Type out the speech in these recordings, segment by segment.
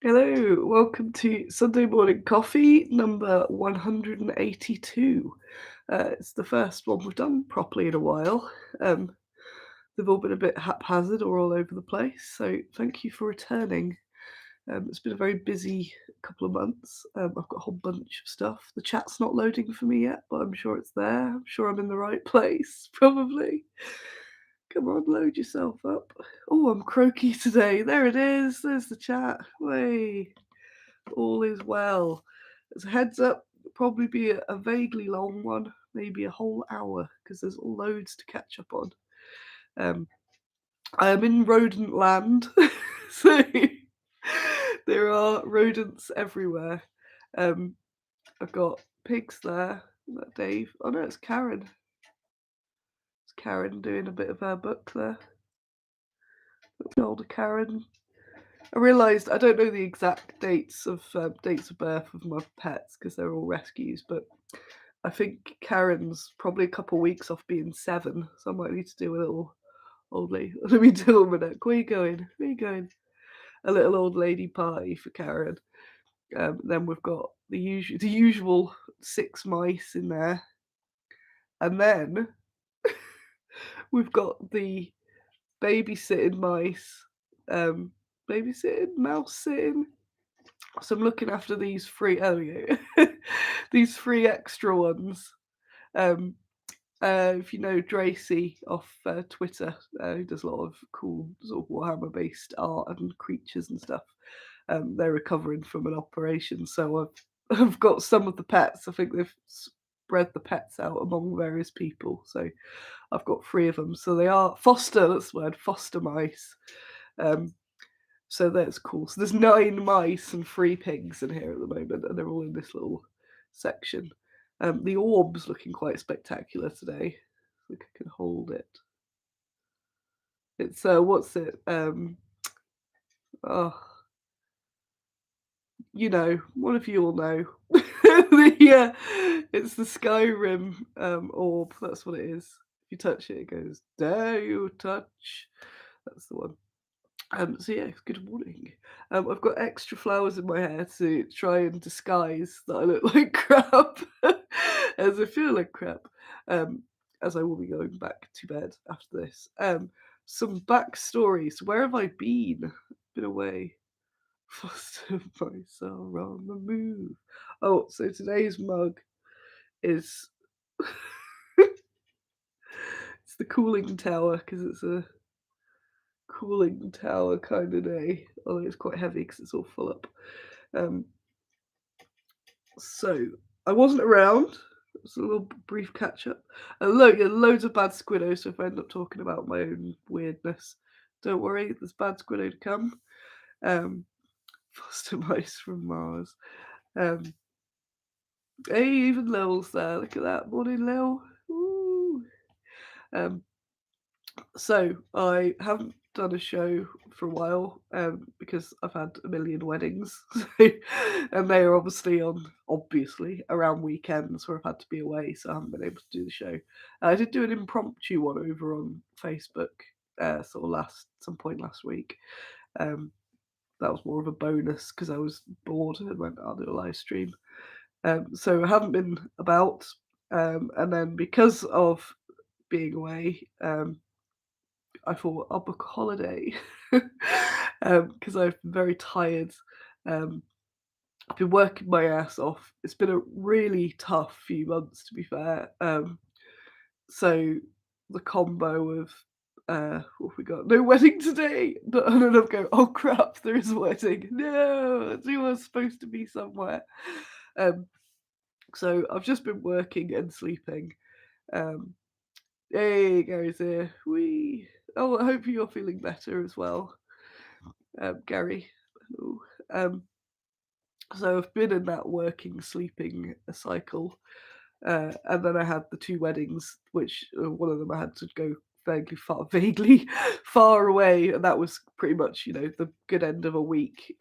Hello, welcome to Sunday Morning Coffee number 182. It's the first one we've done properly in a while. Um, they've all been a bit haphazard or all over the place, so thank you for returning. It's been a very busy couple of months. I've got a whole bunch of stuff. The chat's not loading for me yet, but I'm sure it's there. I'm sure I'm in the right place, probably. Come on, load yourself up. Oh, I'm croaky today. There it is. There's the chat. Way. All is well. As a heads up, it'll probably be a vaguely long one, maybe a whole hour, because there's loads to catch up on. I am in rodent land, so there are rodents everywhere. I've got pigs there. Is that Dave? Oh no, it's Karen. It's Karen doing a bit of her book there. Older Karen. I realised I don't know the exact dates of birth of my pets because they're all rescues, but I think Karen's probably a couple of weeks off being 7, so I might need to do a little old lady. Let me do a minute. Where you going? Where you going? A little old lady party for Karen. Then we've got the usual 6 mice in there, and then we've got the babysitting mice, babysitting, mouse sitting. So I'm looking after these 3. Oh yeah, these 3 extra ones. If you know Dracy off Twitter, who does a lot of cool sort of Warhammer-based art and creatures and stuff. They're recovering from an operation, so I've got some of the pets. I think they've spread the pets out among various people. So I've got 3 of them. So they are foster. That's the word. Foster mice. So that's cool. So there's 9 mice and 3 pigs in here at the moment, and they're all in this little section. The orb's looking quite spectacular today. I think I can hold it. It's what's it? Oh, you know, one of you all know. It's the Skyrim orb. That's what it is. If you touch it, it goes. Dare you touch? That's the one. So yeah, good morning. I've got extra flowers in my hair to try and disguise that I look like crap, as I feel like crap. As I will be going back to bed after this. Some backstory. So where have I been? Been away. Foster myself on the move. Oh, so today's mug is it's the cooling tower because it's a cooling tower kind of day, although it's quite heavy because it's all full up. So I wasn't around. It was a little brief catch up. Loads of bad Squiddo. So if I end up talking about my own weirdness, don't worry. There's bad Squiddo to come. Foster mice from Mars. Hey, even Lil's there. Look at that. Morning, Lil. Woo. So I haven't done a show for a while because I've had a million weddings, and they are obviously around weekends where I've had to be away, so I haven't been able to do the show. I did do an impromptu one over on Facebook, sort of some point last week. That was more of a bonus because I was bored and went, I'll do a live stream. So I haven't been about, and then because of being away, I thought I'll book a holiday because I've been very tired. I've been working my ass off. It's been a really tough few months, to be fair. So the combo of what have we got? No wedding today, and then I'm going, oh crap, there is a wedding. No, I was supposed to be somewhere. So I've just been working and sleeping. Hey, Gary's here. Whee. Oh, I hope you're feeling better as well, Gary. So I've been in that working, sleeping cycle, and then I had the 2 weddings, which one of them I had to go vaguely far away, and that was pretty much the good end of a week.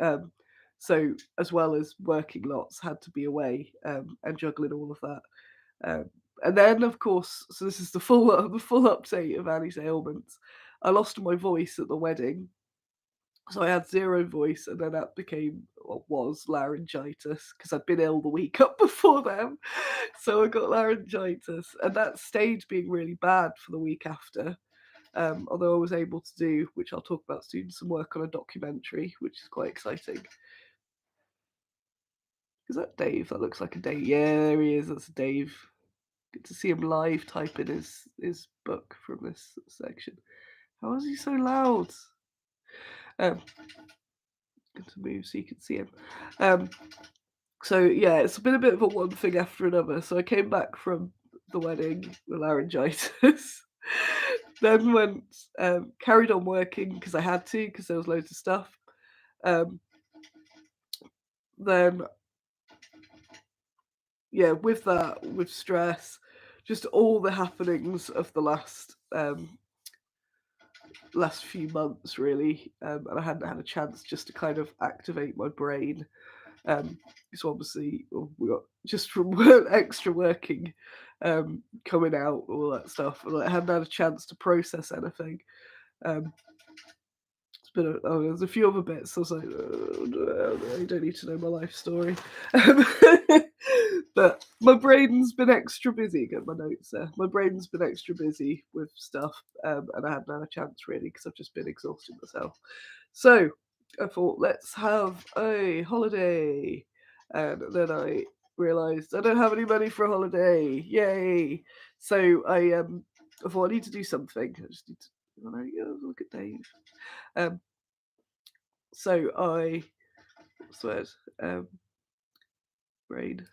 So as well as working lots, had to be away and juggling all of that. And then, of course, so this is the full update of Annie's ailments. I lost my voice at the wedding, So I had zero voice, and then that became or was laryngitis because I'd been ill the week up before then. So I got laryngitis, and that stayed being really bad for the week after. Although I was able to do, which I'll talk about soon, some work on a documentary, which is quite exciting. Is that Dave? That looks like a Dave. Yeah, there he is. That's Dave. Good to see him live typing his book from this section. How is he so loud? Um, Good to move so you can see him. Um, so yeah, it's been a bit of a one thing after another. So I came back from the wedding with laryngitis. Then went carried on working because I had to because there was loads of stuff. Um, then yeah, with that, with stress, just all the happenings of the last few months really, and I hadn't had a chance just to kind of activate my brain. So obviously we got just from extra working, coming out, all that stuff, and I hadn't had a chance to process anything. Um, it's been there's a few other bits. I was like, oh, no, you don't need to know my life story. Um, but my brain's been extra busy. Get my notes there. My brain's been extra busy with stuff, and I hadn't had a chance really because I've just been exhausting myself. So I thought, let's have a holiday. And then I realised I don't have any money for a holiday. Yay! So I thought I need to do something. I just need to look at Dave. Um, so I swear, um, brain.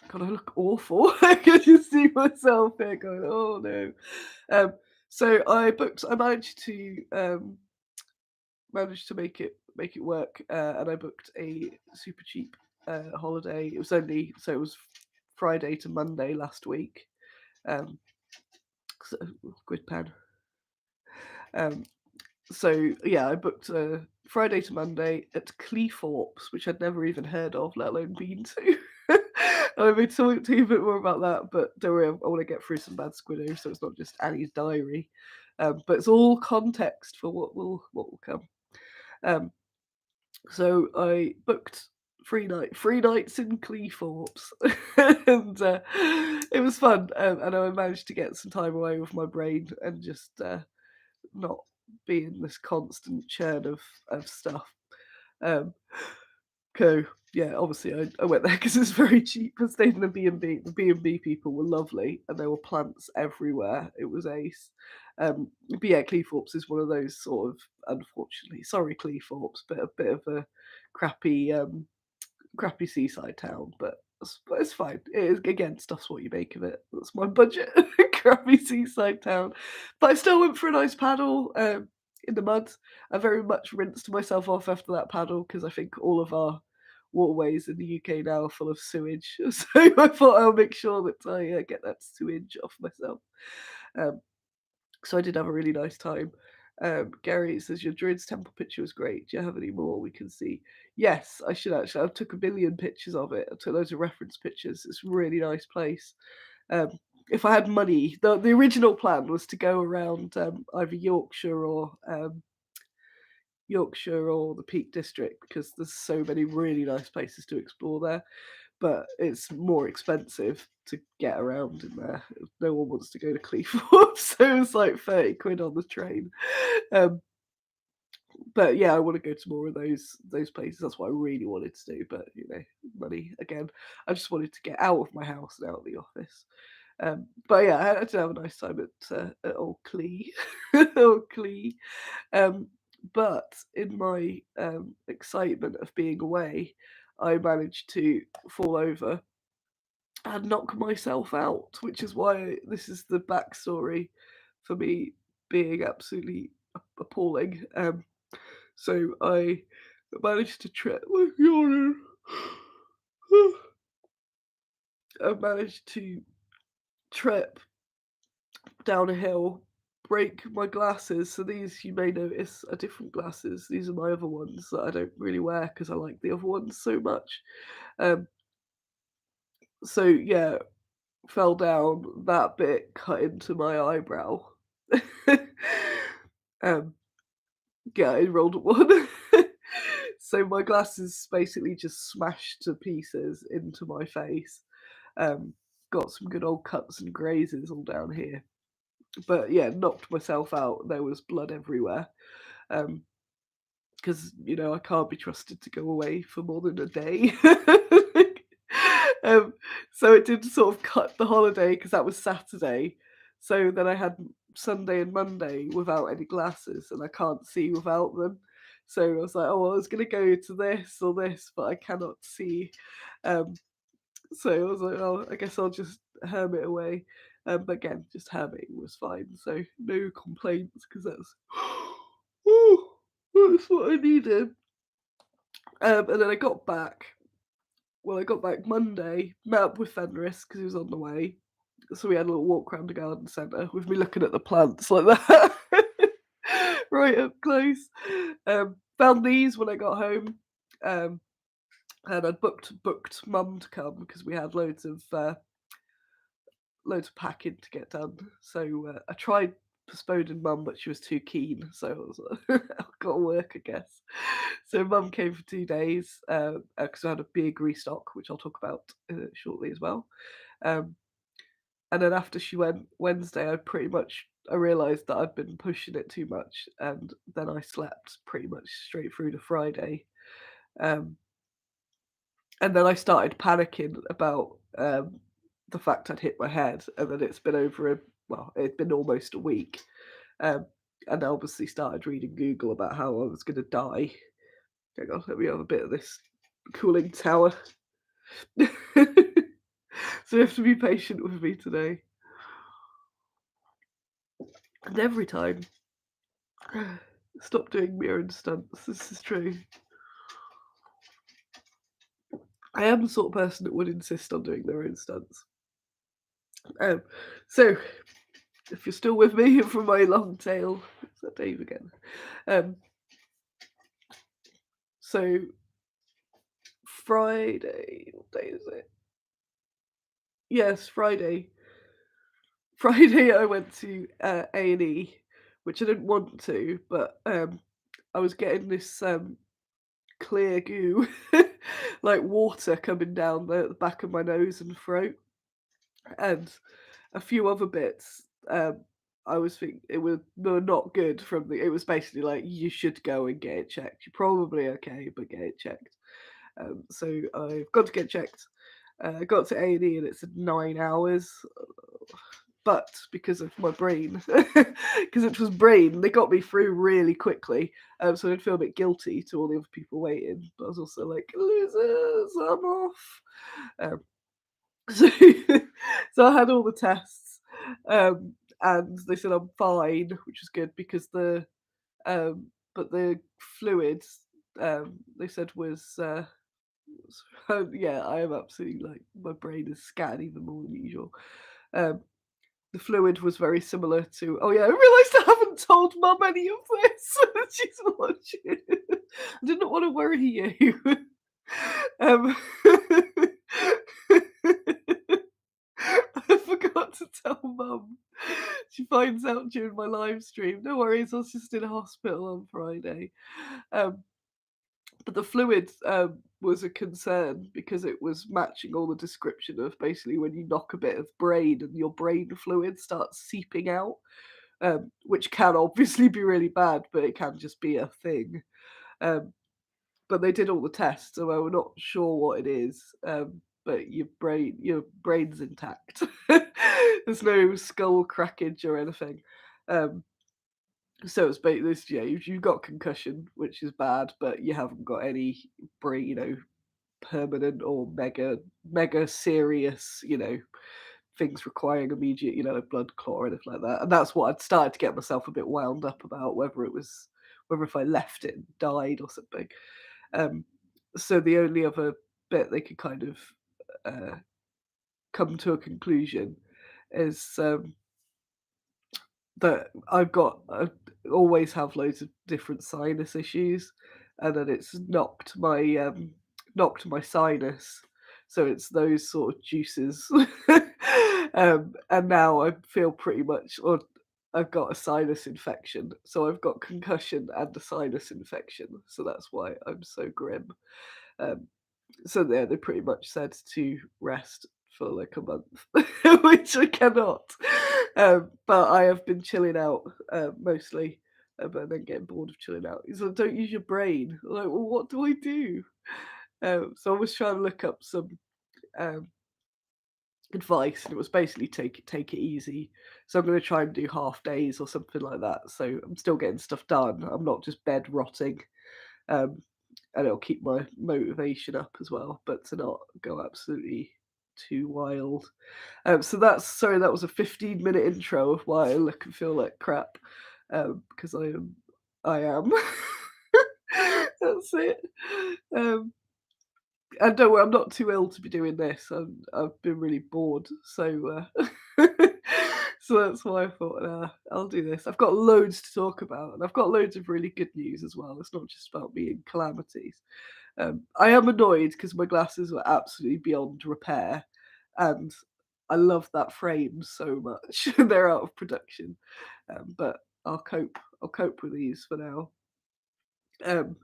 God, I look awful. I can just see myself here going, oh no. Um, so I managed to make it work, and I booked a super cheap holiday. It was only so it was Friday to Monday last week. Um, so, Grid pen. Um, so yeah, I booked Friday to Monday at Cleethorpes, which I'd never even heard of, let alone been to. I may talk to you a bit more about that, but don't worry, I want to get through some bad Squiddo, so it's not just Annie's diary, but it's all context for what will come. Um, so I booked 3 nights in Cleethorpes, and it was fun, and I managed to get some time away with my brain and just not be in this constant churn of stuff. Um, so yeah, obviously I went there because it's very cheap. I stayed in a B&B. The B&B people were lovely, and there were plants everywhere. It was ace. But yeah, Cleethorpes is one of those sort of, unfortunately, sorry Cleethorpes, but a bit of a crappy crappy seaside town, but it's fine. It is, again, stuff's what you make of it. That's my budget. Crappy seaside town, but I still went for a nice paddle in the mud. I very much rinsed myself off after that paddle because I think all of our waterways in the UK now are full of sewage. So I thought I'll make sure that I get that sewage off myself. Um, so I did have a really nice time. Gary says your Druid's Temple picture was great. Do you have any more we can see? Yes, I should actually. I took a million pictures of it. I took loads of reference pictures. It's a really nice place. Um, if I had money, the original plan was to go around either Yorkshire or the Peak District because there's so many really nice places to explore there. But it's more expensive to get around in there. No one wants to go to Cleethorpes, so it's like 30 quid on the train. Um, but yeah, I want to go to more of those places. That's what I really wanted to do. But money again. I just wanted to get out of my house and out of the office. But yeah, I did have a nice time at Old Clee, Old Clee. Um, but in my excitement of being away, I managed to fall over and knock myself out, which is why this is the backstory for me being absolutely appalling. So I managed to trip. I managed to trip down a hill, break my glasses. So these, you may notice, are different glasses. These are my other ones that I don't really wear because I like the other ones so much. Um, so yeah, fell down. That bit cut into my eyebrow. um, Yeah, I enrolled at one. So my glasses basically just smashed to pieces into my face. Um, got some good old cuts and grazes all down here. But yeah, knocked myself out. There was blood everywhere. Because I can't be trusted to go away for more than a day. um, so it did sort of cut the holiday because that was Saturday. So then I had Sunday and Monday without any glasses, and I can't see without them. So I was like, oh, I was going to go to this or this, but I cannot see. Um, so I was like, oh, I guess I'll just hermit away. But again, just hermiting was fine. So no complaints because that's, Whew, that's what I needed. And then I got back. Well, I got back Monday, met up with Fenris because he was on the way. So we had a little walk around the garden centre with me looking at the plants like that. Right up close. Found these when I got home. Um, and I'd booked mum to come because we had loads of packing to get done. So I tried postponing mum, but she was too keen. So I was like, I've got to work, I guess. So mum came for 2 days because I had a big restock, which I'll talk about shortly as well. Um, and then after she went Wednesday, I realised that I'd been pushing it too much, and then I slept pretty much straight through to Friday. Um, and then I started panicking about the fact I'd hit my head, and then it'd been almost a week. Um, and I obviously started reading Google about how I was going to die. Hang on, let me have a bit of this cooling tower. So you have to be patient with me today. And every time, stop doing mirror and stunts. This is true. I am the sort of person that would insist on doing their own stunts. So if you're still with me from my long tail, it's that Dave again. So Friday, what day is it? Yes, Friday. Friday, I went to A&E, which I didn't want to, but I was getting this clear goo, like water coming down the back of my nose and throat, and a few other bits. I was thinking were not good from the. It was basically like you should go and get it checked. You're probably okay, but get it checked. So I've got to get checked. I got to A&E and it's 9 hours. But because of my brain, because it was brain, they got me through really quickly. So I did feel a bit guilty to all the other people waiting, but I was also like, losers, I'm off. Um, so, so I had all the tests, and they said I'm fine, which is good because but the fluids, they said yeah, I am absolutely like my brain is scattered even more than usual. Um, the fluid was very similar to. Oh yeah, I realised I haven't told Mum any of this. She's watching. I didn't want to worry you. Um, I forgot to tell Mum. She finds out during my live stream. No worries, I was just in a hospital on Friday. Um, but the fluid was a concern because it was matching all the description of basically when you knock a bit of brain and your brain fluid starts seeping out, which can obviously be really bad, but it can just be a thing. Um, but they did all the tests, so we're not sure what it is. But your brain's intact. There's no skull crackage or anything. Um, so it's this, yeah, you've got concussion, which is bad, but you haven't got any brain, permanent or mega serious, things requiring immediate, blood clot or anything like that. And that's what I'd started to get myself a bit wound up about, whether if I left it and died or something. So the only other bit they could kind of come to a conclusion is that I always have loads of different sinus issues, and then it's knocked my sinus, so it's those sort of juices. And now I feel pretty much, or I've got a sinus infection, so I've got concussion and a sinus infection, so that's why I'm so grim. Um, so yeah, they pretty much said to rest for like a month, which I cannot. But I have been chilling out mostly, but then getting bored of chilling out. He's like, "Don't use your brain." I'm like, well, what do I do? So I was trying to look up some um, advice, and it was basically take it easy. So I'm going to try and do half days or something like that. So I'm still getting stuff done. I'm not just bed rotting. Um, and it'll keep my motivation up as well, but to not go absolutely too wild. So that's sorry, that was a 15-minute intro of why I look and feel like crap, because I am. That's it. Um, and don't worry, I'm not too ill to be doing this. I've been really bored, so so that's why I thought, I'll do this. I've got loads to talk about, and I've got loads of really good news as well. It's not just about me in calamities. I am annoyed because my glasses were absolutely beyond repair, and I love that frame so much. They're out of production, but I'll cope. I'll cope with these for now. Um,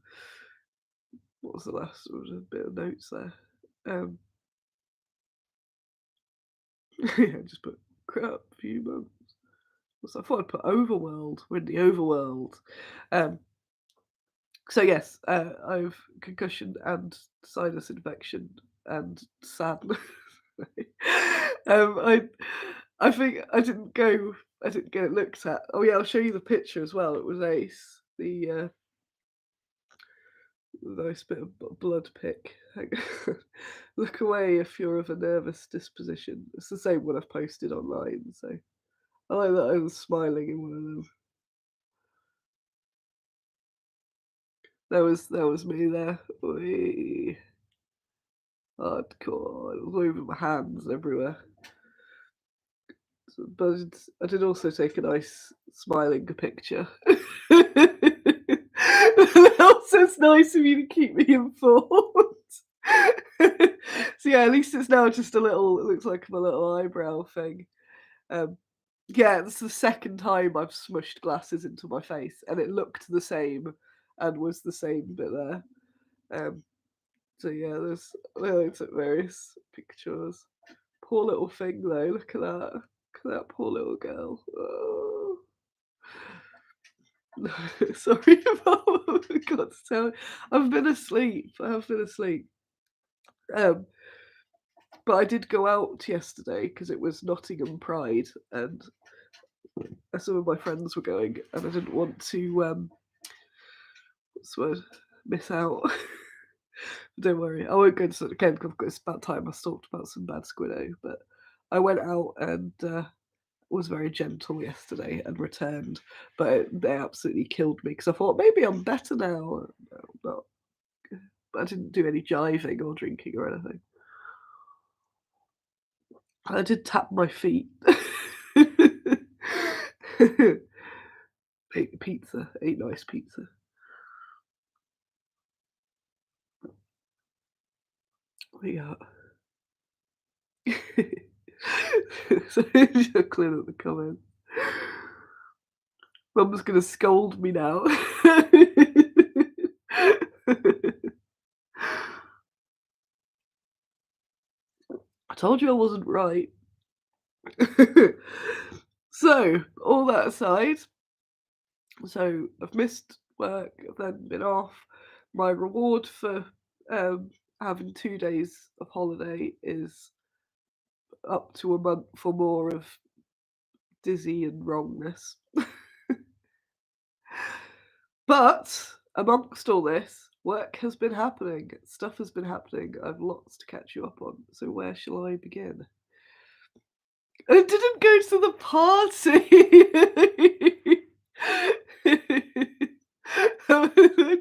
what was the last? There was a bit of notes there. Um, yeah, just put crap few months. I thought I'd put overworld. We're in the overworld. Um, so yes, I've concussion and sinus infection and sadness. I I think I didn't get it looked at. Oh yeah, I'll show you the picture as well. It was ace. The nice bit of blood pick. Look away if you're of a nervous disposition. It's the same one I've posted online, so I like that I was smiling in one of them. There was me there. Wee. Hardcore. It was moving my hands everywhere. But I did also take a nice smiling picture. Also, it's nice of you to keep me informed. So yeah, at least it's now just a little. It looks like a little eyebrow thing. Um, yeah, it's the second time I've smushed glasses into my face, and it looked the same, and was the same bit there. Um, so yeah, I took various pictures. Poor little thing though. Look at that. Look at that poor little girl. Oh. Sorry about what I got to tell. I've been asleep. I have been asleep. Um, but I did go out yesterday because it was Nottingham Pride, and some of my friends were going, and I didn't want to what's the word? Miss out. Don't worry, I won't go into it again because it's about time I talked about some bad Squiddo. But I went out and was very gentle yesterday and returned, but they absolutely killed me because I thought maybe I'm better now. But I didn't do any jiving or drinking or anything. I did tap my feet. Ate pizza, ate nice pizza. Yeah. So chuckling at the comments. Mum's gonna scold me now. I told you I wasn't right. So, all that aside, so I've missed work, I've then been off. My reward for having 2 days of holiday is up to a month or more of dizzy and wrongness. But amongst all this, work has been happening, stuff has been happening. I've lots to catch you up on. So where shall I begin? I didn't go to the party. I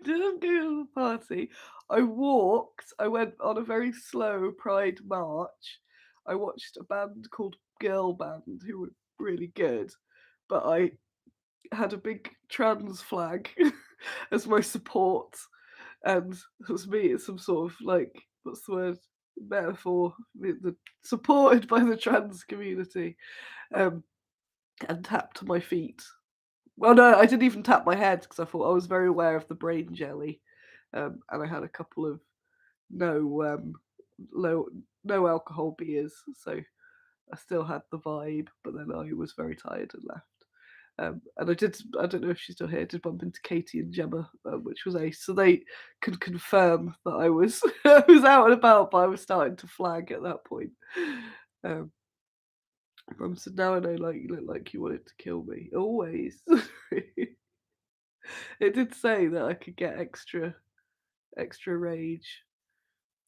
didn't go to the party. I walked. I went on a very slow Pride march. I watched a band called Girl Band who were really good, but I had a big trans flag as my support, and it was me. It's some sort of like what's the word? Metaphor. Supported by the trans community. Um, and tapped my feet. Well, no, I didn't even tap my head because I thought I was very aware of the brain jelly, and I had a couple of no, low no alcohol beers, so I still had the vibe, but then I was very tired and left. And I don't know if she's still here, I did bump into Katie and Gemma, which was ace. So they could confirm that I was I was out and about, but I was starting to flag at that point. Um, Mum said, "Now I know, like, you look like you wanted to kill me." Always. It did say that I could get extra rage.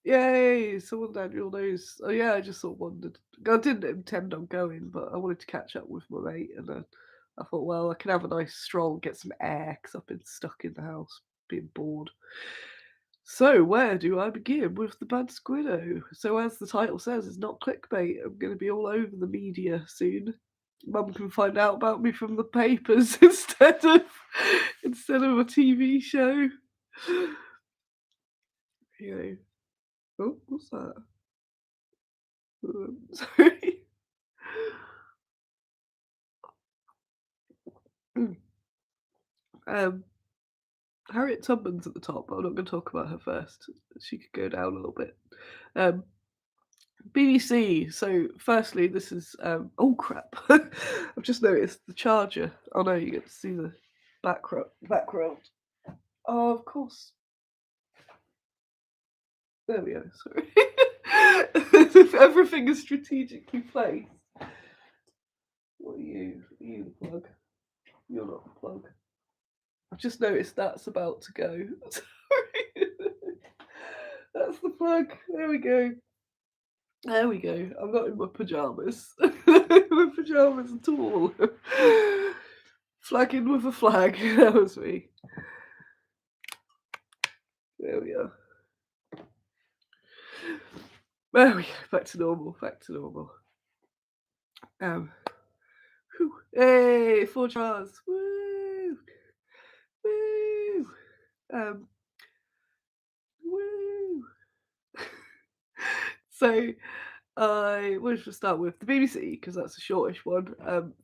Yay! Someone down your nose. Oh yeah, I just sort of wondered. I didn't intend on going, but I wanted to catch up with my mate, and I thought, well, I can have a nice stroll, get some air, because I've been stuck in the house, being bored. So, where do I begin with the bad Squiddo? So, as the title says, it's not clickbait. I'm going to be all over the media soon. Mum can find out about me from the papers instead of a TV show. You know. Oh, what's that? Sorry. um, Harriet Tubman's at the top, but I'm not going to talk about her first. She could go down a little bit. Um, BBC. So, firstly, this is oh crap! I've just noticed the charger. Oh no, you get to see the background. Oh, of course. There we go. Sorry. Everything is strategically placed. What are you? Are you the plug? You're not the plug. I've just noticed that's about to go. Sorry. That's the plug. There we go. There we go. I'm not in my pajamas. My pajamas at all. Flagging with a flag. That was me. There we are. There we go. Back to normal. Back to normal. Um. Whew. Hey, 4 jars. Woo! Woo! Um. Woo! So, I wanted to start with the BBC because that's a shortish one.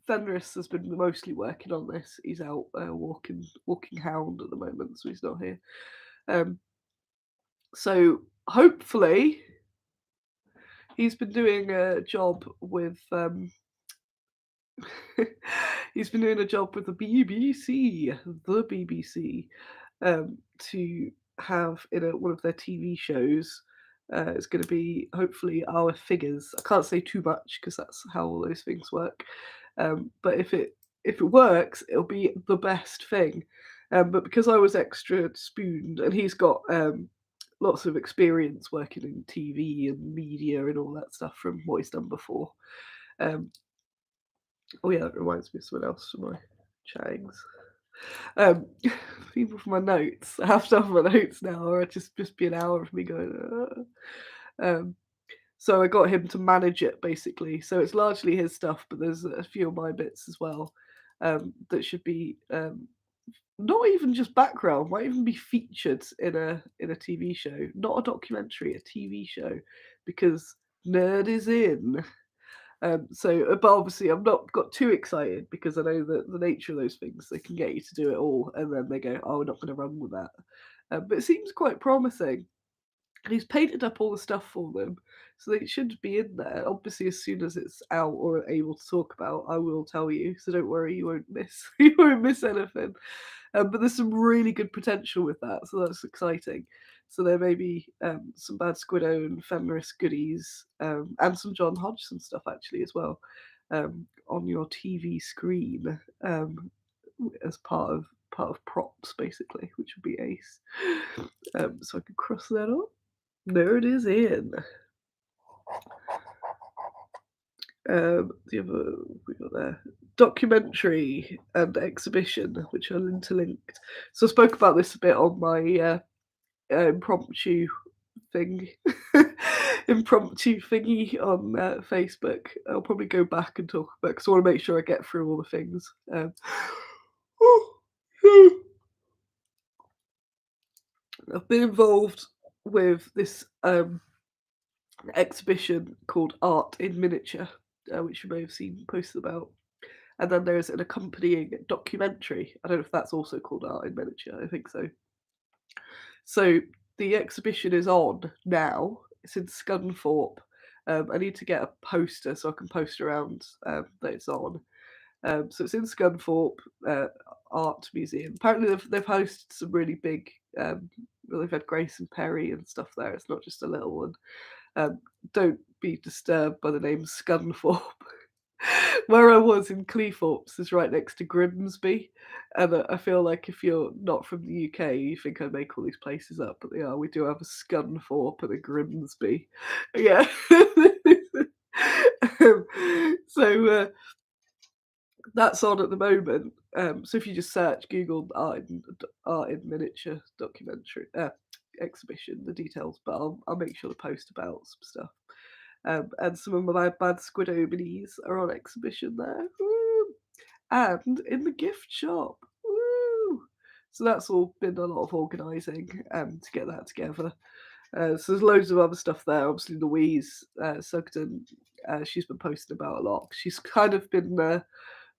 Fenris has been mostly working on this. He's out walking hound at the moment, so he's not here. Um, so hopefully he's been doing a job with he's been doing a job with the BBC, to have in one of their TV shows. It's going to be hopefully our figures. I can't say too much because that's how all those things work. But if it works, it'll be the best thing. But because I was extra spooned, and he's got lots of experience working in TV and media and all that stuff from what he's done before. Um, oh yeah, that reminds me of someone else from my chattings. Um, people for my notes. I have to have my notes now, or it'd just be an hour of me going. So I got him to manage it basically. So it's largely his stuff, but there's a few of my bits as well that should be not even just background, might even be featured in a TV show, not a documentary, a TV show, because nerd is in. But obviously, I'm not got too excited because I know that the nature of those things, they can get you to do it all, and then they go, "Oh, we're not going to run with that." But it seems quite promising. And he's painted up all the stuff for them, so they should be in there. Obviously, as soon as it's out or able to talk about, I will tell you. So don't worry, you won't miss you won't miss anything. But there's some really good potential with that, so that's exciting. So there may be some bad Squiddo and Fenris goodies, and some John Hodgson stuff actually as well, on your TV screen, as part of props basically, which would be ace. So I could cross that off. Nerd is in. The other we got there, documentary and exhibition, which are interlinked. So I spoke about this a bit on my impromptu thing, impromptu thingy on Facebook. I'll probably go back and talk about because I want to make sure I get through all the things. I've been involved with this exhibition called Art in Miniature, which you may have seen posted about. and then there's an accompanying documentary. I don't know if that's also called Art in Miniature. I think so. So the exhibition is on now. It's in Scunthorpe. I need to get a poster so I can post around that it's on. So it's in Scunthorpe Art Museum. Apparently, they've hosted some really big. Well, they've had Grace and Perry and stuff there. It's not just a little one. Don't be disturbed by the name Scunthorpe. Where I was in Cleethorpes is right next to Grimsby, and I feel like if you're not from the UK, you think I make all these places up, but they are. We do have a Scunthorpe and a Grimsby. Yeah. So that's on at the moment. So if you just search Google art in miniature documentary exhibition, the details, but I'll make sure to post about some stuff. And some of my bad Squiddo minis are on exhibition there. Woo! And in the gift shop. Woo! So that's all been a lot of organising to get that together. So there's loads of other stuff there. Obviously, Louise Sugden, she's been posting about a lot. She's kind of been, I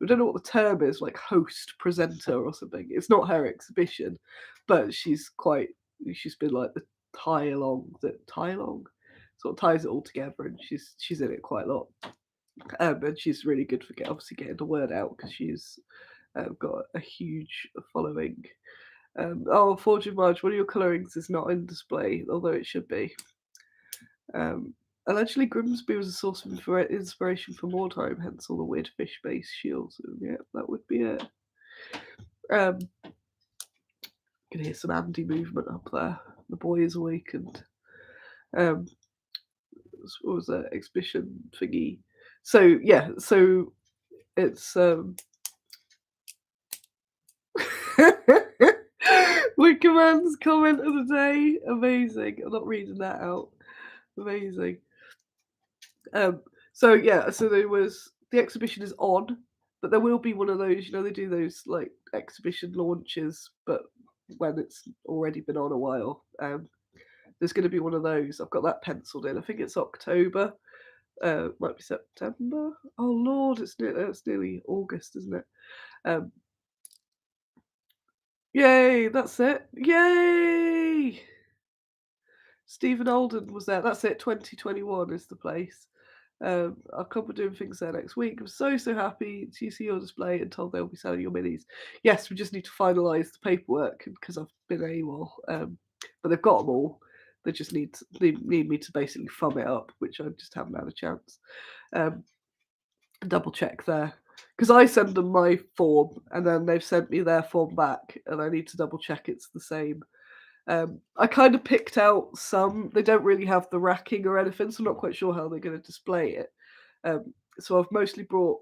don't know what the term is, like host, presenter, or something. It's not her exhibition, but she's been like the tie along, sort of ties it all together, and she's in it quite a lot. And she's really good for obviously getting the word out because she's got a huge following. Oh, Fortune Marge, one of your colourings is not in display, although it should be. Allegedly, Grimsby was a source of inspiration for Mordheim, hence all the weird fish-based shields. And yeah, that would be it. Can hear some Andy movement up there. The boy is awakened. What was that exhibition thingy? So yeah, so it's Wickerman's comment of the day. Amazing. I'm not reading that out. Amazing. So yeah, so the exhibition is on, but there will be one of those, they do those like exhibition launches, but when it's already been on a while. There's going to be one of those. I've got that penciled in. I think it's October. Might be September. Oh Lord, it's nearly August, isn't it? Yay, that's it. Yay! Stephen Alden was there. That's it. 2021 is the place. I'll come and doing things there next week. I'm so happy to see your display and told they'll be selling your minis. Yes, we just need to finalise the paperwork because I've been AWOL. But they've got them all. They just need me to basically thumb it up, which I just haven't had a chance. Double check there. Because I send them my form and then they've sent me their form back and I need to double check it's the same. I kind of picked out some. They don't really have the racking or anything, so I'm not quite sure how they're going to display it. So I've mostly brought.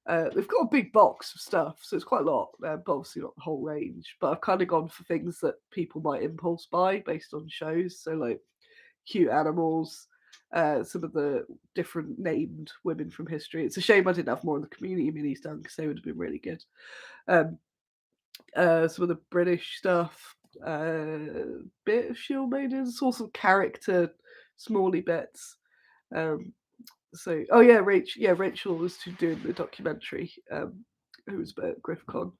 They've got a big box of stuff, so it's quite a lot, but obviously not the whole range. But I've kind of gone for things that people might impulse buy based on shows. So like cute animals, some of the different named women from history. It's a shame I didn't have more of the community minis done because they would have been really good. Some of the British stuff, bit of Shield Maidens, saw some character smally bits. Oh yeah, Rachel was doing the documentary. Who was at GriffCon.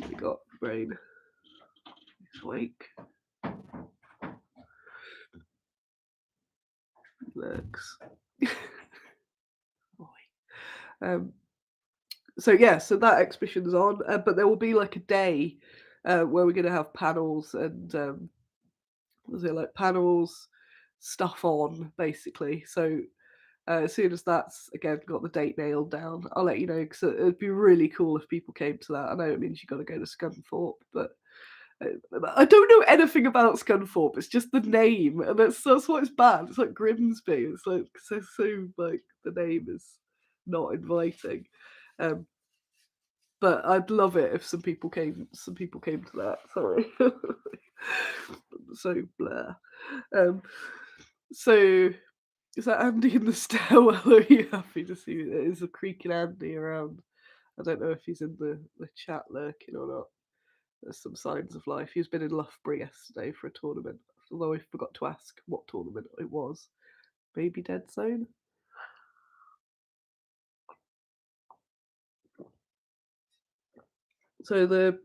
We got Brain. He's awake. Lurks. So yeah, so that exhibition's on, but there will be like a day where we're going to have panels and was it like panels, stuff on basically. So as soon as that's again got the date nailed down, I'll let you know because it'd be really cool if people came to that. I know it means you got to go to Scunthorpe, but I don't know anything about Scunthorpe. It's just the name, and that's what it's bad. It's like Grimsby. It's like so like the name is not inviting. But I'd love it if some people came to that. Sorry. So blah. So is that Andy in the stairwell? Are you happy to see there is a creaking Andy around? I don't know if he's in the chat lurking or not. There's some signs of life. He's been in Loughborough yesterday for a tournament, although I forgot to ask what tournament it was. Baby Dead Zone? So the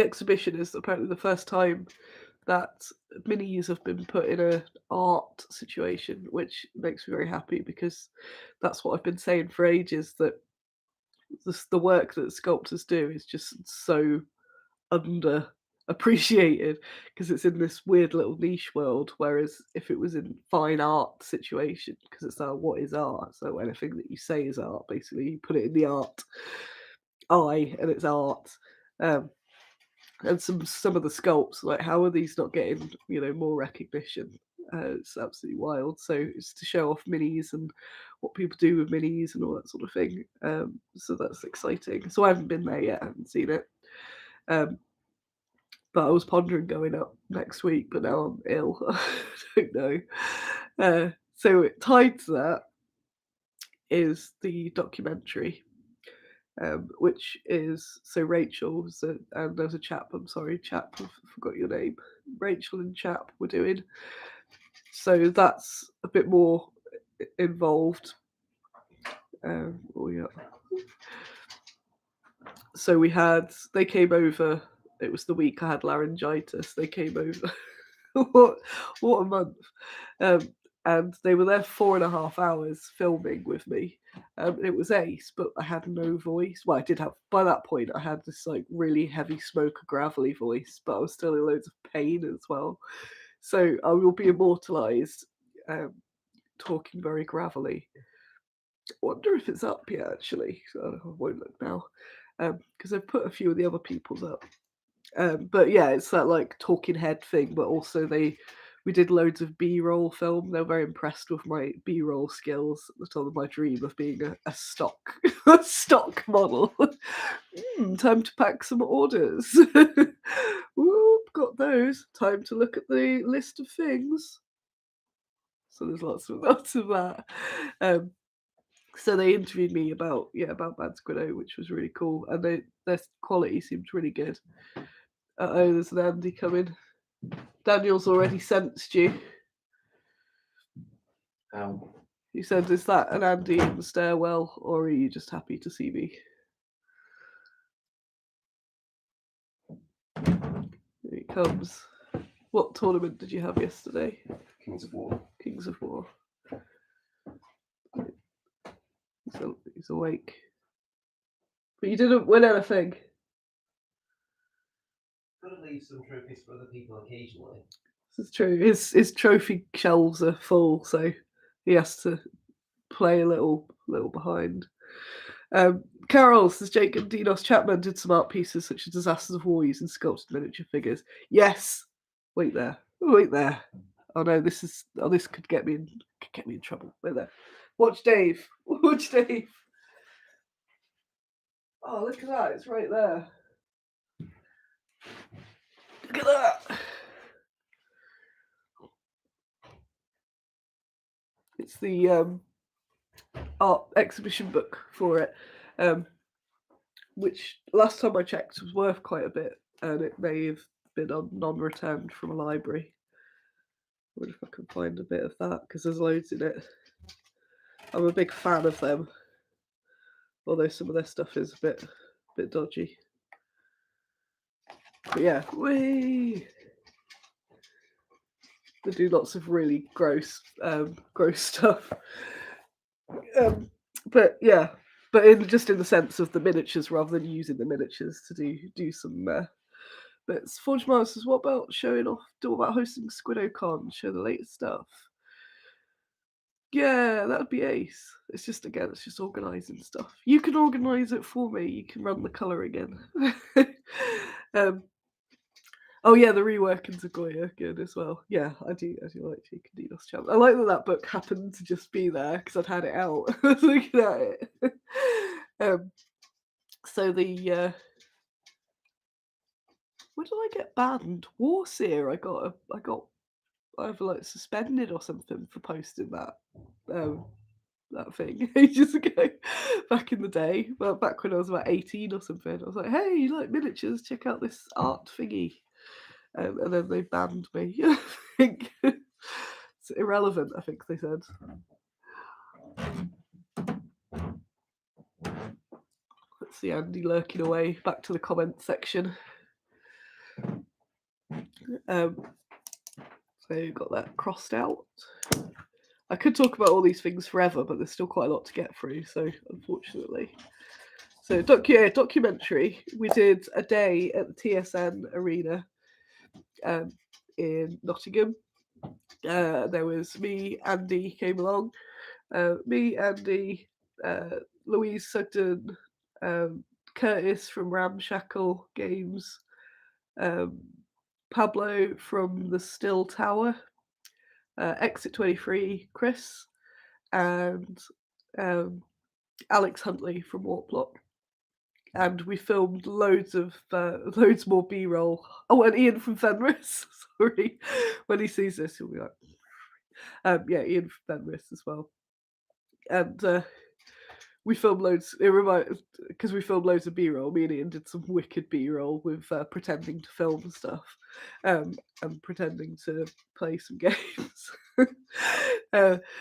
exhibition is apparently the first time that minis have been put in a art situation, which makes me very happy because that's what I've been saying for ages, that the work that sculptors do is just so under appreciated because it's in this weird little niche world. Whereas if it was in fine art situation, because it's now what is art, so anything that you say is art, basically you put it in the art eye and it's art. Um, and some of the sculpts, like how are these not getting more recognition? It's absolutely wild. So it's to show off minis and what people do with minis and all that sort of thing. So that's exciting. So I haven't been there yet. I haven't seen it. Um, but I was pondering going up next week, but now I'm ill. I don't know. So tied to that is the documentary, which is so Rachel and there's a chap. I'm sorry, chap. I forgot your name. Rachel and chap were doing. So that's a bit more involved. Oh yeah. So they came over. It was the week I had laryngitis. They came over. what a month. And they were there 4.5 hours filming with me. It was ace, but I had no voice. Well, I did have, by that point, I had this like really heavy smoker gravelly voice, but I was still in loads of pain as well. So I will be immortalised talking very gravelly. I wonder if it's up yet, actually. So I won't look now. Because I've put a few of the other people's up. But yeah, it's that like talking head thing, but also we did loads of B-roll film. They were very impressed with my B-roll skills. They told them my dream of being a stock a stock model. Time to pack some orders. Whoop, got those. Time to look at the list of things. So there's lots of that. So they interviewed me about Bad Squiddo, which was really cool, and their quality seemed really good. Oh, there's an Andy coming. Daniel's already sensed you. He said, "Is that an Andy in the stairwell, or are you just happy to see me?" Here he comes. What tournament did you have yesterday? Kings of War. Kings of War. He's awake. But you didn't win anything. Gotta leave some trophies for other people occasionally. This is true. His trophy shelves are full, so he has to play a little behind. Carol says Jake and Dinos Chapman did some art pieces such as Disasters of War using sculpted miniature figures. Yes. Wait there. Oh no, this could get me in trouble. Wait there. Watch Dave. Watch Dave. Oh, look at that. It's right there. Look at that. It's the art exhibition book for it, which last time I checked was worth quite a bit, and it may have been on non-returned from a library. I wonder if I can find a bit of that, because there's loads in it. I'm a big fan of them, although some of their stuff is a bit dodgy. But yeah, they do lots of really gross stuff. But yeah, just in the sense of the miniatures rather than using the miniatures to do some bits. Forge Mars says, what about showing off? What about hosting SquiddoCon? Show the latest stuff. Yeah, that'd be ace. It's just organising stuff. You can organise it for me. You can run the colouring in. Oh yeah, the reworkings of Goya good as well. Yeah, I do like Jake and Dinos Chapman. I like that book happened to just be there because I'd had it out. I was looking at it. So the where did I get banned? Warseer. I got either like suspended or something for posting that thing ages ago, back in the day. Well, back when I was about 18 or something. I was like, hey, you like miniatures? Check out this art thingy. And then they banned me. I think it's irrelevant, I think they said. Let's See Andy lurking away. Back to the comment section. So you've got that crossed out. I could talk about all these things forever, but there's still quite a lot to get through, so unfortunately. So documentary. We did a day at the TSN Arena in Nottingham. There was me, Andy came along. Me, Andy, Louise Sugden, Curtis from Ramshackle Games, Pablo from the Still Tower, Exit 23, Chris, and Alex Huntley from Warplot. And we filmed loads more B-roll. Oh, and Ian from Fenris. Sorry, when he sees this, he'll be like, yeah, Ian from Fenris as well. And we filmed loads. Because we filmed loads of B-roll. Me and Ian did some wicked B-roll with pretending to film and stuff, and pretending to play some games.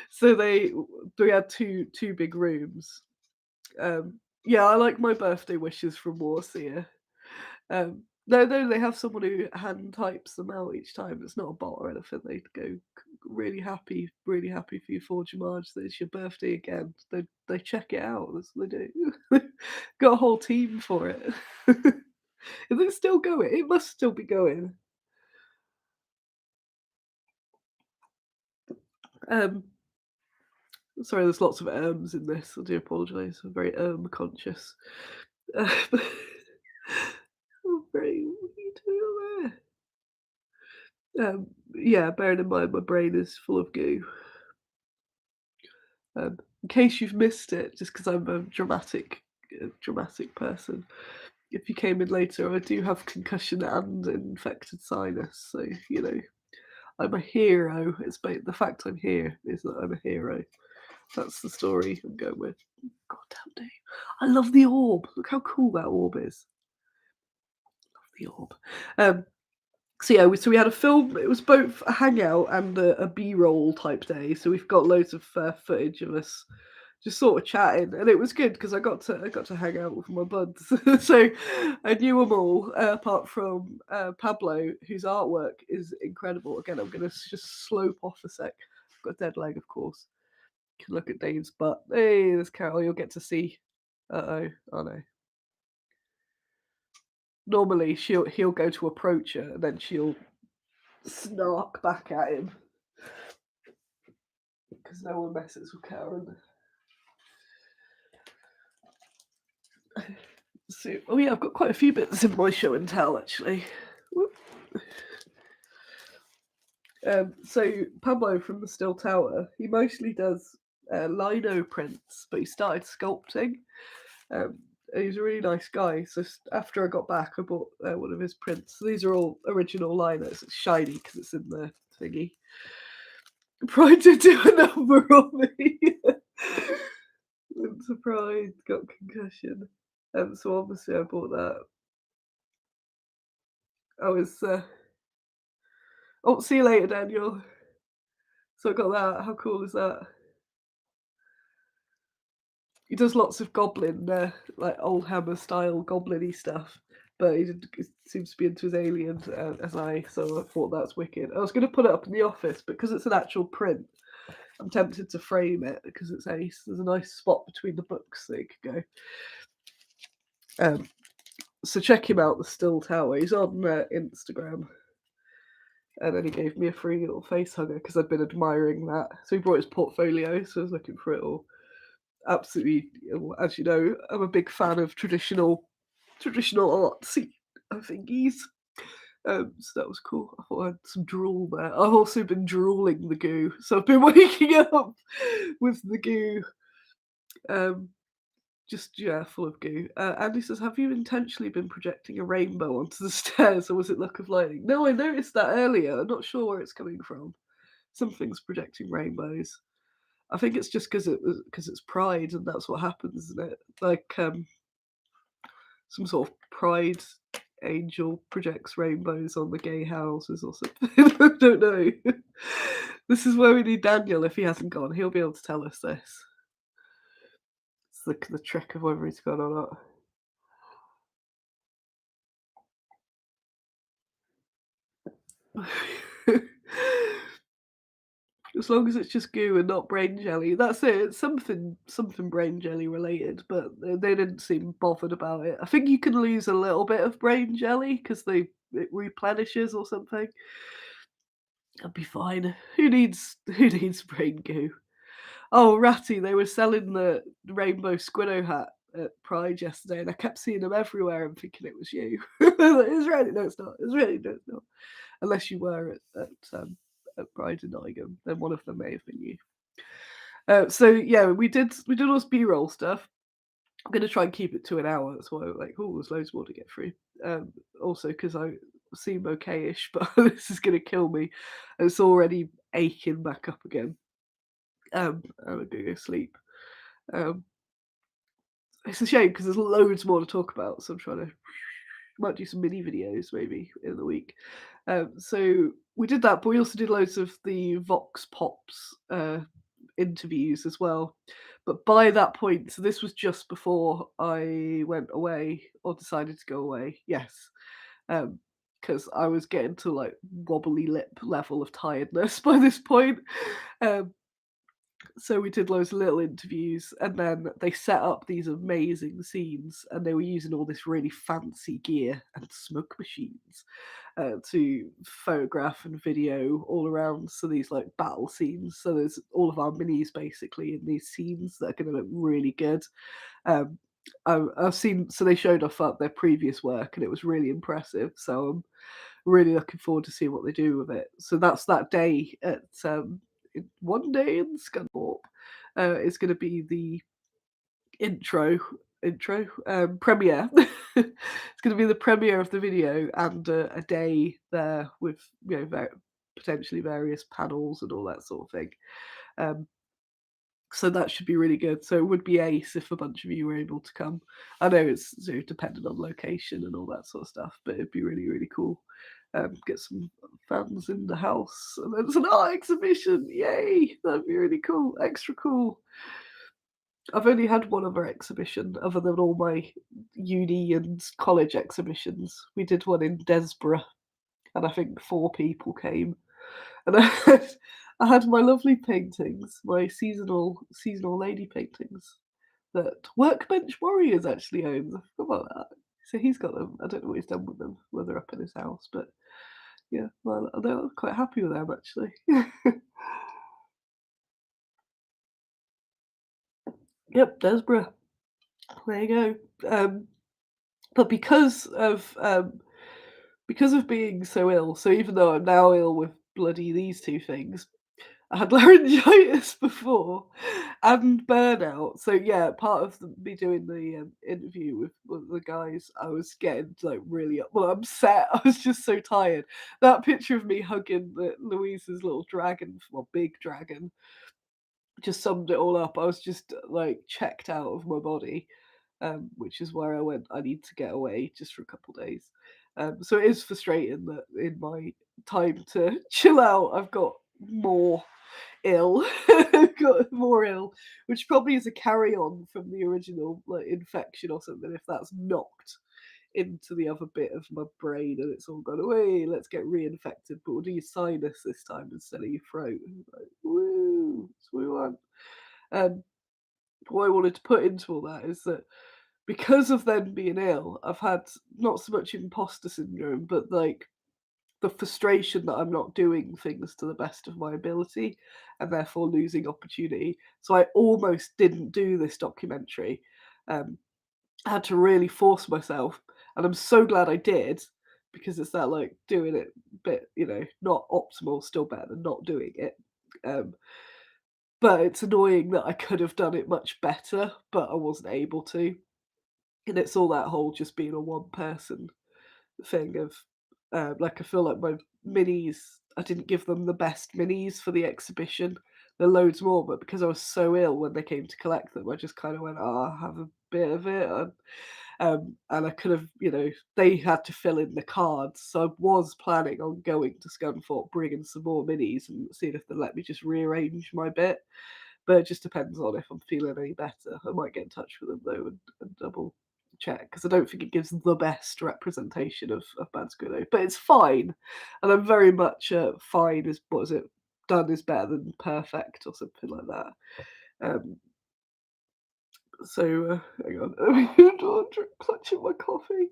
So we had two big rooms. Yeah, I like my birthday wishes from Warseer. No, they have someone who hand types them out each time. It's not a bot or anything. They go really happy for you, Forge that it's your birthday again. They check it out. That's what they do. Got a whole team for it. Is it still going? It must still be going. Sorry, there's lots of in this. I do apologise. I'm very conscious. Oh, brain, what are you doing there? Yeah, bearing in mind my brain is full of goo. In case you've missed it, just because I'm a dramatic person, if you came in later, I do have concussion and infected sinus, so you know, I'm a hero. It's the fact I'm here is that I'm a hero. That's the story I'm going with. God damn it. I love the orb. Look how cool that orb is. Love the orb. So yeah, we had a film. It was both a hangout and a B-roll type day. So we've got loads of footage of us just sort of chatting, and it was good because I got to hang out with my buds. So I knew them all, apart from Pablo, whose artwork is incredible. Again, I'm going to just slope off a sec. I've got a dead leg, of course. You can look at Dave's butt. Hey, there's Carol. You'll get to see. Oh no. Normally he'll go to approach her, and then she'll snark back at him because no one messes with Karen. So, oh yeah, I've got quite a few bits in my show and tell actually. So Pablo from the Still Tower, he mostly does lino prints, but he started sculpting. He's a really nice guy. So after I got back, I bought one of his prints. So these are all original linos. It's shiny because it's in the thingy. Pride to do a number on me. I'm surprised, got concussion. So obviously I bought that. I was oh, see you later, Daniel. So I got that. How cool is that? He does lots of goblin, like old hammer style goblin-y stuff, but he seems to be into his alien as so I thought that's wicked. I was going to put it up in the office, but because it's an actual print, I'm tempted to frame it because it's ace. There's a nice spot between the books that it could go. So check him out, the Still Tower. He's on Instagram. And then he gave me a free little face hugger because I'd been admiring that. So he brought his portfolio, so I was looking for it all. Absolutely, as you know, I'm a big fan of traditional artsy thingies. So that was cool. I thought I had some drool there. I've also been drooling the goo, so I've been waking up with the goo. Just full of goo. Andy says, "Have you intentionally been projecting a rainbow onto the stairs, or was it luck of lightning?" No, I noticed that earlier. I'm not sure where it's coming from. Something's projecting rainbows. I think it's just because it's Pride, and that's what happens, isn't it? Like some sort of Pride angel projects rainbows on the gay houses or something. I don't know. This is where we need Daniel. If he hasn't gone, he'll be able to tell us this. It's the trick of whether he's gone or not. As long as it's just goo and not brain jelly, that's it. It's something brain jelly related, but they didn't seem bothered about it. I think you can lose a little bit of brain jelly because it replenishes or something. I'll be fine. Who needs brain goo? Oh, Ratty, they were selling the rainbow Squiddo hat at Pride yesterday, and I kept seeing them everywhere and thinking it was you. It's really no, it's not. It's really no, it's not. Unless you were at Pride in Nottingham, then one of them may have been you. So yeah, we did all this B-roll stuff. I'm gonna try and keep it to an hour. That's why I'm like, oh, there's loads more to get through. Also because I seem okay-ish, but this is gonna kill me. It's already aching back up again. I'm gonna go sleep. Um, it's a shame because there's loads more to talk about. So I'm trying to might do some mini videos maybe in the week. So we did that, but we also did loads of the Vox Pops interviews as well. But by that point, so this was just before I went away or decided to go away. Yes, because I was getting to like wobbly lip level of tiredness by this point. Um, so we did loads of little interviews, and then they set up these amazing scenes, and they were using all this really fancy gear and smoke machines to photograph and video all around. So these like battle scenes. So there's all of our minis basically in these scenes that are going to look really good. Um, I've seen, so they showed off up their previous work, and it was really impressive. So I'm really looking forward to see what they do with it. So that's that day at one day in Scunthorpe. Is going to be the intro premiere. It's going to be the premiere of the video and a day there with potentially various panels and all that sort of thing. Um, so that should be really good. So it would be ace if a bunch of you were able to come. I know it's dependent on location and all that sort of stuff, but it'd be really, really cool. Get some fans in the house, and then it's an art exhibition. Yay! That'd be really cool. Extra cool. I've only had one other exhibition other than all my uni and college exhibitions. We did one in Desborough, and I think 4 people came. And I had my lovely paintings, my seasonal lady paintings that Workbench Warriors actually owns. I forgot about that. So he's got them. I don't know what he's done with them, whether they're up in his house, but yeah, well, I'm quite happy with them actually. Yep, Desborough. There you go. But because of being so ill, so even though I'm now ill with bloody these 2 things, I had laryngitis before and burnout. So yeah, part of me doing the interview with the guys, I was getting like really upset. I was just so tired. That picture of me hugging Louise's little dragon, well, big dragon, just summed it all up. I was just like checked out of my body, which is where I went. I need to get away just for a couple of days. So it is frustrating that in my time to chill out, I've got more ill, got more ill, which probably is a carry on from the original like infection or something. If that's knocked into the other bit of my brain and it's all gone away, let's get reinfected, but we'll do your sinus this time instead of your throat. Like, woo, that's what we want. Um, what I wanted to put into all that is that because of them being ill, I've had not so much imposter syndrome, but like the frustration that I'm not doing things to the best of my ability and therefore losing opportunity. So I almost didn't do this documentary. I had to really force myself, and I'm so glad I did because it's that like doing it bit, not optimal, still better than not doing it. Um, but it's annoying that I could have done it much better, but I wasn't able to. And it's all that whole just being a one person thing of like I feel like my minis, I didn't give them the best minis for the exhibition. There are loads more, but because I was so ill when they came to collect them, I just kind of went, "Oh, I'll have a bit of it." And I could have, they had to fill in the cards, so I was planning on going to Scunthorpe, bringing some more minis, and seeing if they let me just rearrange my bit. But it just depends on if I'm feeling any better. I might get in touch with them though and double check because I don't think it gives the best representation of Bad Squiddo, but it's fine, and I'm very much fine is what is it? Done is better than perfect or something like that. Um, so hang on, I'm clutching my coffee.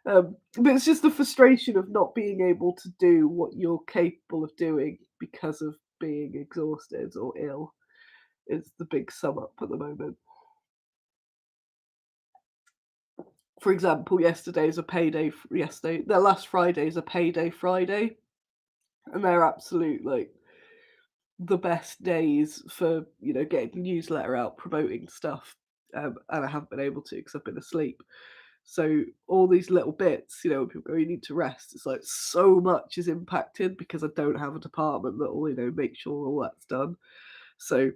But it's just the frustration of not being able to do what you're capable of doing because of being exhausted or ill is the big sum up at the moment. For example, yesterday's a payday. The last Friday's a payday Friday, and they're absolute like the best days for getting the newsletter out, promoting stuff, and I haven't been able to because I've been asleep. So all these little bits, when people go, you need to rest. It's like so much is impacted because I don't have a department that will, make sure all that's done. So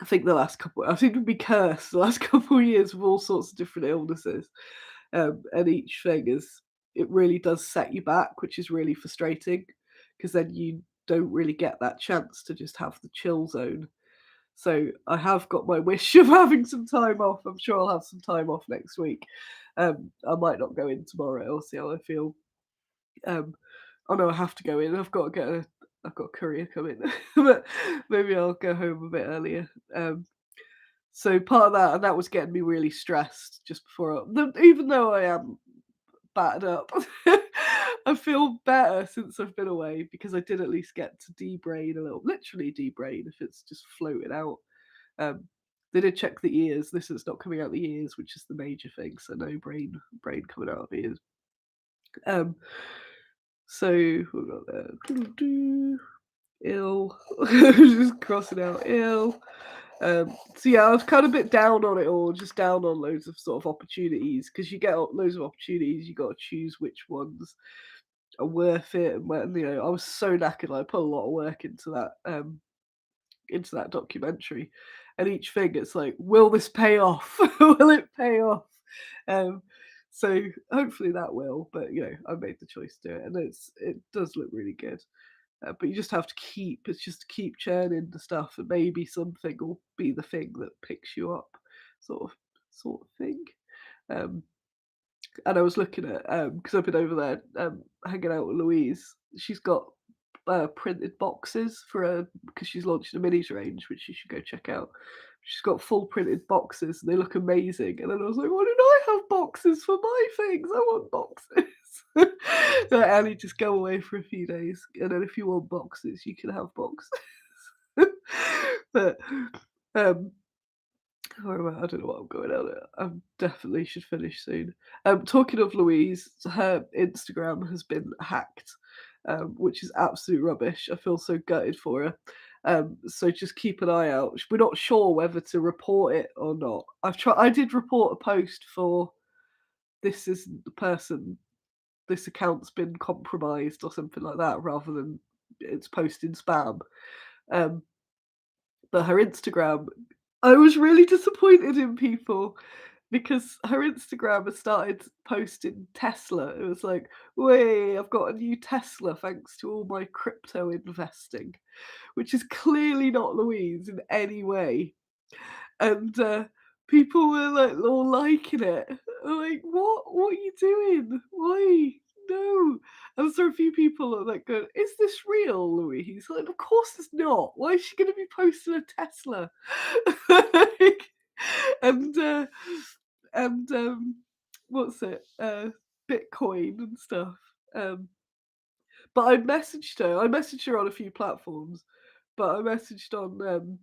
I think I think we'd be cursed the last couple of years with all sorts of different illnesses. And each thing it really does set you back, which is really frustrating because then you don't really get that chance to just have the chill zone. So I have got my wish of having some time off. I'm sure I'll have some time off next week. I might not go in tomorrow. I'll see how I feel. Oh no, I have to go in. I've got a courier coming, but maybe I'll go home a bit earlier. So part of that, and that was getting me really stressed just before. Even though I am battered up, I feel better since I've been away because I did at least get to debrain a little, literally debrain if it's just floating out. Um, they did check the ears. This is not coming out the ears, which is the major thing. So no brain coming out of ears. Um, so we got there. Ill, just crossing out ill. So yeah, I was kind of a bit down on it all, just down on loads of sort of opportunities because you get loads of opportunities. You got to choose which ones are worth it, and when I was so knackered. I put a lot of work into that documentary, and each thing it's like, will this pay off? Will it pay off? Um, so hopefully that will. But I made the choice to do it, and it does look really good. But you just have to keep churning the stuff, and maybe something will be the thing that picks you up, sort of thing. Um, and I was looking at because I've been over there hanging out with Louise. She's got printed boxes for a because she's launched a minis range, which you should go check out. She's got full printed boxes, and they look amazing. And then I was like, why didn't I have boxes for my things? I want boxes. Like, Annie, just go away for a few days, and then if you want boxes, you can have boxes. But um, I don't know what I'm going on at. I definitely should finish soon. Talking of Louise, her Instagram has been hacked, which is absolute rubbish. I feel so gutted for her. So just keep an eye out. We're not sure whether to report it or not. I did report a post for this is the person. This account's been compromised or something like that, rather than it's posting spam. Um, but her Instagram, I was really disappointed in people because her Instagram has started posting Tesla. It was like, "Way, I've got a new Tesla thanks to all my crypto investing," which is clearly not Louise in any way. And people were like all liking it. I'm like, what are you doing? Why? No. And so a few people are like going, is this real, Louise? Like, of course it's not. Why is she gonna be posting a Tesla? Like, and what's it? Bitcoin and stuff. But I messaged her. I messaged her on a few platforms, but I messaged on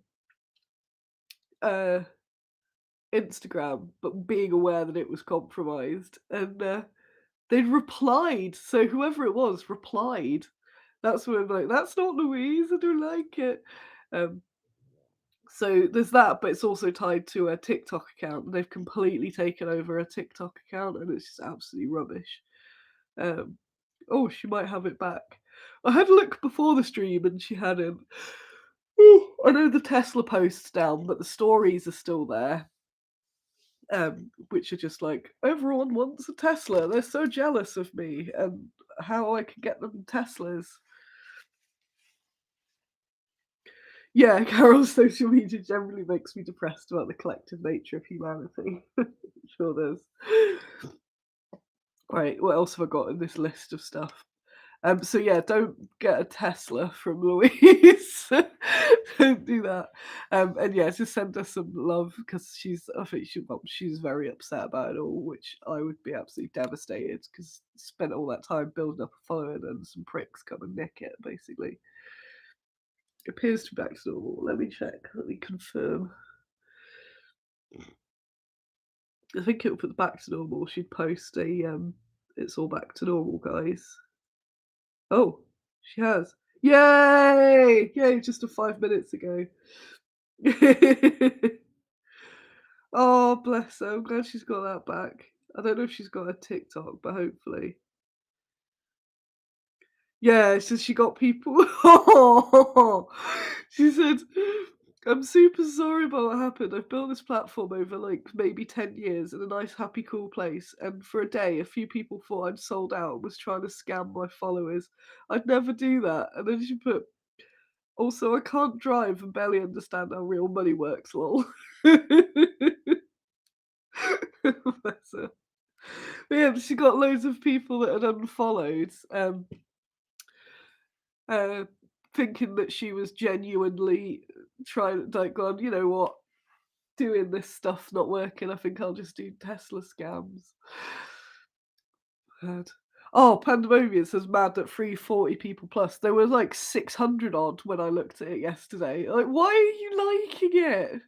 uh Instagram, but being aware that it was compromised, and they'd replied. So whoever it was replied. That's when I'm like, that's not Louise. I don't like it. Um, so there's that, but it's also tied to a TikTok account. They've completely taken over a TikTok account, and it's just absolutely rubbish. Um, oh, she might have it back. I had a look before the stream, and she hadn't. I know the Tesla post's down, but the stories are still there. Which are just like, everyone wants a Tesla. They're so jealous of me and how I can get them Teslas. Yeah, Carol's social media generally makes me depressed about the collective nature of humanity. Sure does. Right, what else have I got in this list of stuff? So yeah, don't get a Tesla from Louise. Don't do that. And yeah, just send her some love because I think she's very upset about it all, which I would be absolutely devastated because spent all that time building up a following and some pricks come and nick it, basically. It appears to be back to normal. Let me check. Let me confirm. I think it would put back to normal. She'd post it's all back to normal, guys. Oh, she has. Yay! Yay, just a 5 minutes ago. Oh, bless her. I'm glad she's got that back. I don't know if she's got a TikTok, but hopefully. Yeah, so she got people. She said, I'm super sorry about what happened. I've built this platform over like maybe 10 years in a nice, happy, cool place. And for a day, a few people thought I'd sold out and was trying to scam my followers. I'd never do that. And then she put, also, I can't drive and barely understand how real money works, lol. Bless her. But yeah, she got loads of people that had unfollowed, uh, thinking that she was genuinely trying, like, gone, you know what, doing this stuff not working. I think I'll just do Tesla scams. Mad. Oh, Pandemonium says mad that 340 people plus. There were like 600 odd when I looked at it yesterday. Like, why are you liking it?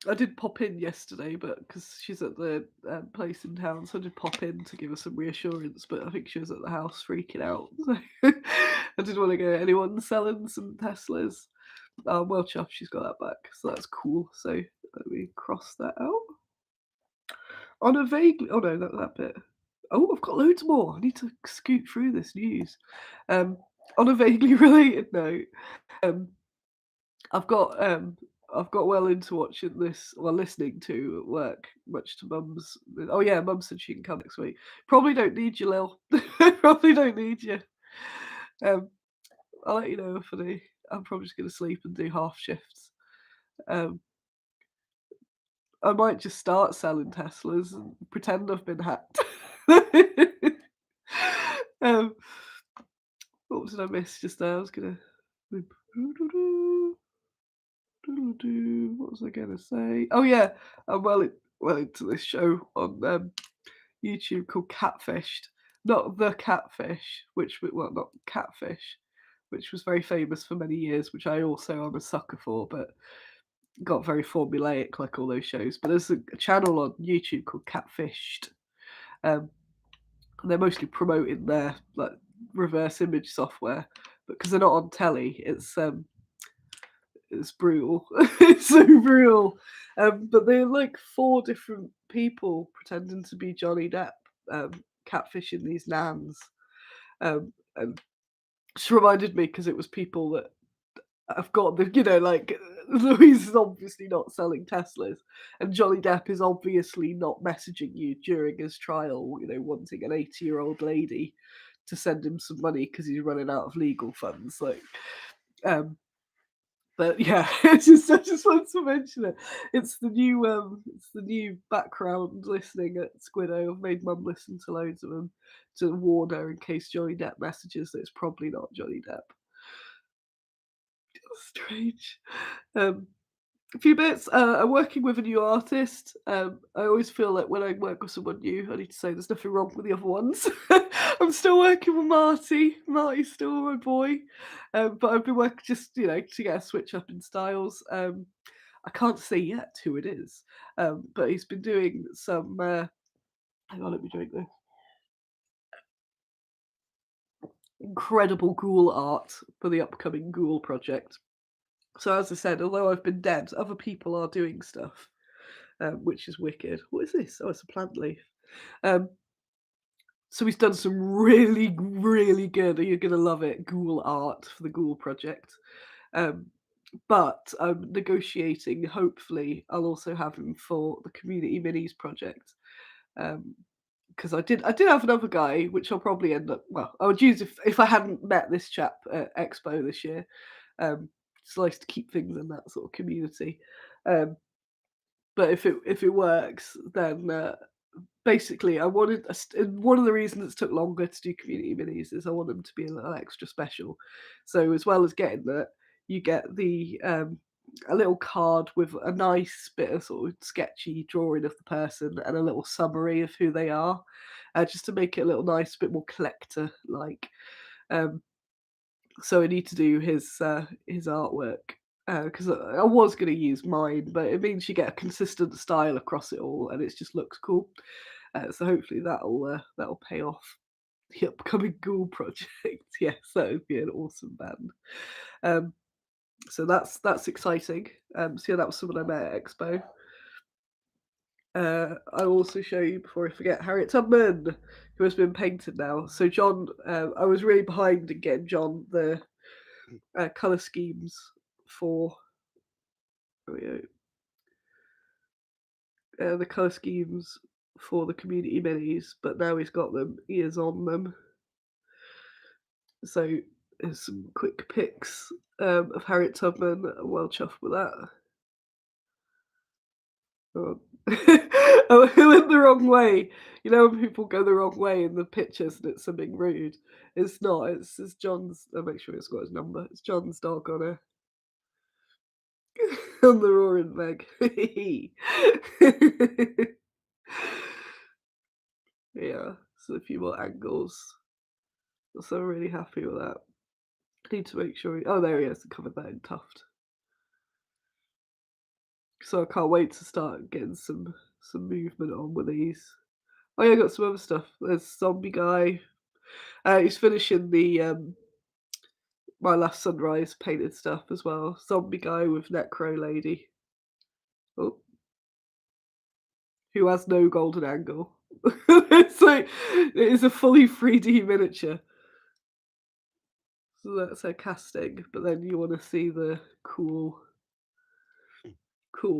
I did pop in yesterday, but because she's at the place in town, so I did pop in to give her some reassurance. But I think she was at the house freaking out. So I didn't want to go. Anyone selling some Teslas? Well, chuff, she's got that back, so that's cool. So let me cross that out. On a vaguely, oh no, that bit. Oh, I've got loads more. I need to scoot through this news. Um, on a vaguely related note, um, I've got um I've got well into watching this, well, listening to at work, much to Mum's. Oh yeah, Mum said she can come next week. Probably don't need you, Lil. Probably don't need you. Um, I'll let you know if I do. I'm probably just gonna sleep and do half shifts. Um, I might just start selling Teslas and pretend I've been hacked. um, what did I miss just there? I was gonna. What was I gonna say? Oh yeah, I'm well into this show on YouTube called Catfished. Not the Catfish, well, not Catfish, which was very famous for many years, which I also am a sucker for, but got very formulaic like all those shows. But there's a channel on YouTube called Catfished. Um, and they're mostly promoting their like reverse image software, but because they're not on telly, it's brutal. It's so brutal. But they're like four different people pretending to be Johnny Depp, catfishing these nans. And just reminded me because it was people that have got the, like Louise is obviously not selling Teslas, and Johnny Depp is obviously not messaging you during his trial, wanting an 80-year-old lady to send him some money because he's running out of legal funds. Like, but yeah, I just wanted to mention it. It's the new background listening at Squiddo. I've made Mum listen to loads of them to warn her in case Johnny Depp messages that it's probably not Johnny Depp. Strange. Um, a few bits. I'm working with a new artist. I always feel like when I work with someone new, I need to say there's nothing wrong with the other ones. I'm still working with Marty. Marty's still my boy. But I've been working just, to get a switch up in styles. I can't say yet who it is, but he's been doing some. Hang on, let me drink this. Incredible ghoul art for the upcoming ghoul project. So as I said, although I've been dead, other people are doing stuff, which is wicked. What is this? Oh, it's a plant leaf. Um, so he's done some really, really good. You're gonna love it. Ghoul art for the Ghoul project. Um, but I'm negotiating. Hopefully, I'll also have him for the community minis project. because I did have another guy, which I'll probably end up. Well, I would use if I hadn't met this chap at Expo this year. It's nice to keep things in that sort of community. Um, but if it works, then basically I wanted one of the reasons it took longer to do community minis is I want them to be a little extra special. So as well as getting that, you get the a little card with a nice bit of sort of sketchy drawing of the person and a little summary of who they are, just to make it a little nice, bit more collector like. Um, so I need to do his artwork because I was going to use mine, but it means you get a consistent style across it all, and it just looks cool. So hopefully that'll pay off the upcoming Ghoul project. Yes, that would be an awesome band. So that's exciting. So yeah, that was someone I met at Expo. I'll also show you before I forget Harriet Tubman, who has been painted now. So John, I was really behind in getting John the color schemes for the color schemes for the community minis, but now he's got them. He is on them. So here's some quick pics of Harriet Tubman. I'm well chuffed with that. Oh. I went the wrong way. You know when people go the wrong way in the pictures and it's something rude. It's not. It's John's. I'll make sure it's got his number. It's John's dog on her. On the roaring Meg. Yeah, so a few more angles. So I'm really happy with that. I need to make sure. Oh, there he is. Covered that in tuft. So I can't wait to start getting some movement on with these. Oh yeah, I got some other stuff. There's Zombie Guy. He's finishing the My Last Sunrise painted stuff as well. Zombie Guy with Necro Lady. Oh, who has no golden angle. It's like it is a fully 3D miniature. So that's her casting, but then you want to see the cool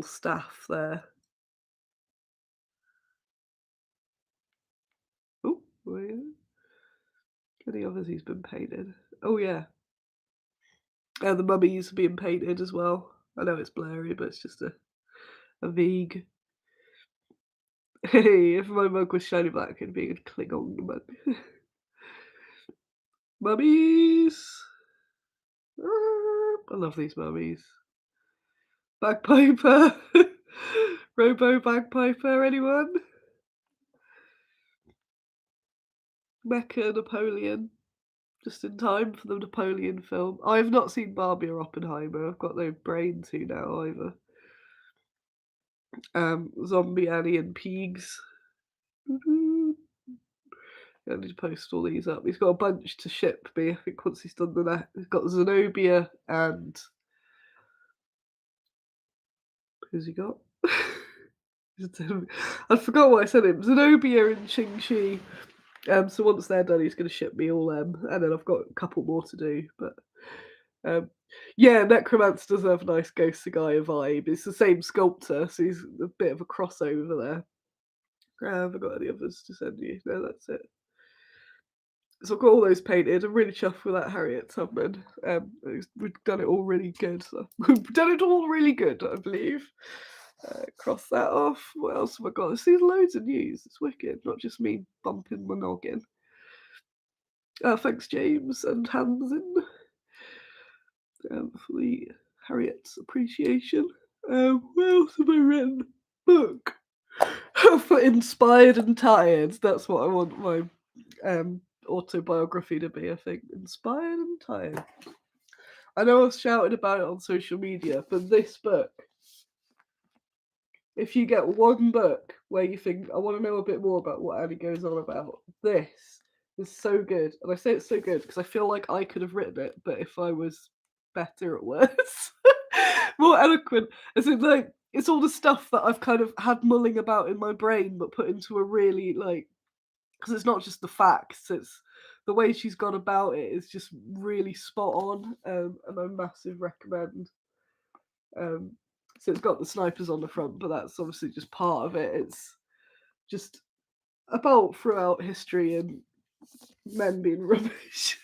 staff there. Oh, wait. Any others he's been painted? Oh yeah. The mummies are being painted as well. I know it's blurry, but it's just a vague. Hey, if my mug was shiny black, it'd be a Klingon mug. Mummies! I love these mummies. Bagpiper! Robo Bagpiper, anyone? Mecha Napoleon. Just in time for the Napoleon film. I have not seen Barbie or Oppenheimer. I've got no brain to now either. Zombie Annie and Peegs. I need to post all these up. He's got a bunch to ship me. I think once he's done that, he's got Zenobia and who's he got? I forgot what I said him. Zenobia and Ching-Chi. So once they're done, he's going to ship me all them, and then I've got a couple more to do. But yeah, Necromancer does have a nice Ghost of Gaia vibe. It's the same sculptor, so he's a bit of a crossover there. Have I got any others to send you? No, that's it. So I've got all those painted. I'm really chuffed with that Harriet Tubman. We've done it all really good. So we've done it all really good, I believe. Cross that off. What else have I got? I see loads of news. It's wicked. Not just me bumping my noggin. Thanks, James and Hansen, for the Harriet's appreciation. What else have I written? Book. For Inspired and Tired. That's what I want my autobiography to be, I think. Inspired and Tired. I know I've shouted about it on social media, but this book, if you get one book where you think, I want to know a bit more about what Annie goes on about, this is so good. And I say it's so good because I feel like I could have written it, but if I was better at words, more eloquent, as in, like, it's all the stuff that I've kind of had mulling about in my brain, but put into a really, like, because it's not just the facts, it's the way she's gone about it is just really spot on, and I massive recommend. So it's got the snipers on the front, but that's obviously just part of it. It's just about throughout history and men being rubbish,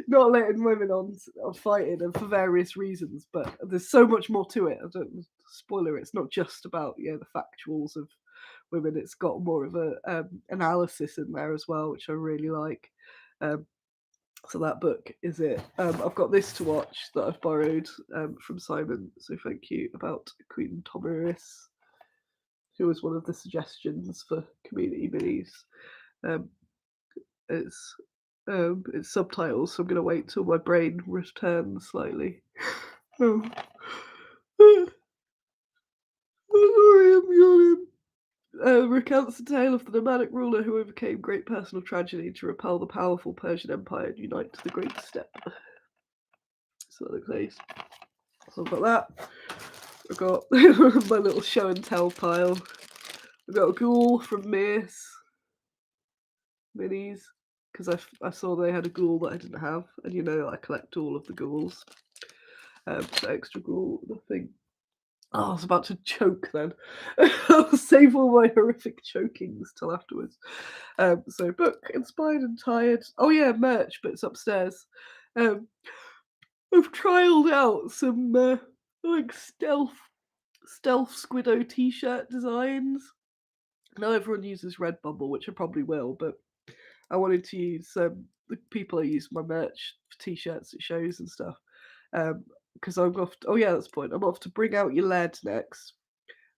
not letting women on fighting, and for various reasons. But there's so much more to it. I don't spoiler. It's not just about the factuals of women. It's got more of a analysis in there as well, which I really like. Um, so that book is it. I've got this to watch that I've borrowed from Simon. So thank you, about Queen Tomiris, who was one of the suggestions for community minis. Um, it's it's subtitles, so I'm gonna wait till my brain returns slightly. Oh. Sorry, I'm yawning. Recounts the tale of the nomadic ruler who overcame great personal tragedy to repel the powerful Persian Empire and unite the Great Steppe. So that looks nice. So I've got that. I've got my little show and tell pile. I've got a ghoul from Mace minis, because I saw they had a ghoul that I didn't have, and I collect all of the ghouls. So extra ghoul, nothing. Oh, I was about to choke then. I'll save all my horrific chokings till afterwards. So book, inspired and tired. Oh yeah, merch, but it's upstairs. I've trialed out some like stealth Squiddo t-shirt designs. Now everyone uses Redbubble, which I probably will, but I wanted to use the people I use my merch for t-shirts at shows and stuff. Because I'm off. Oh yeah, that's the point. I'm off to Bring Out Your Lead next,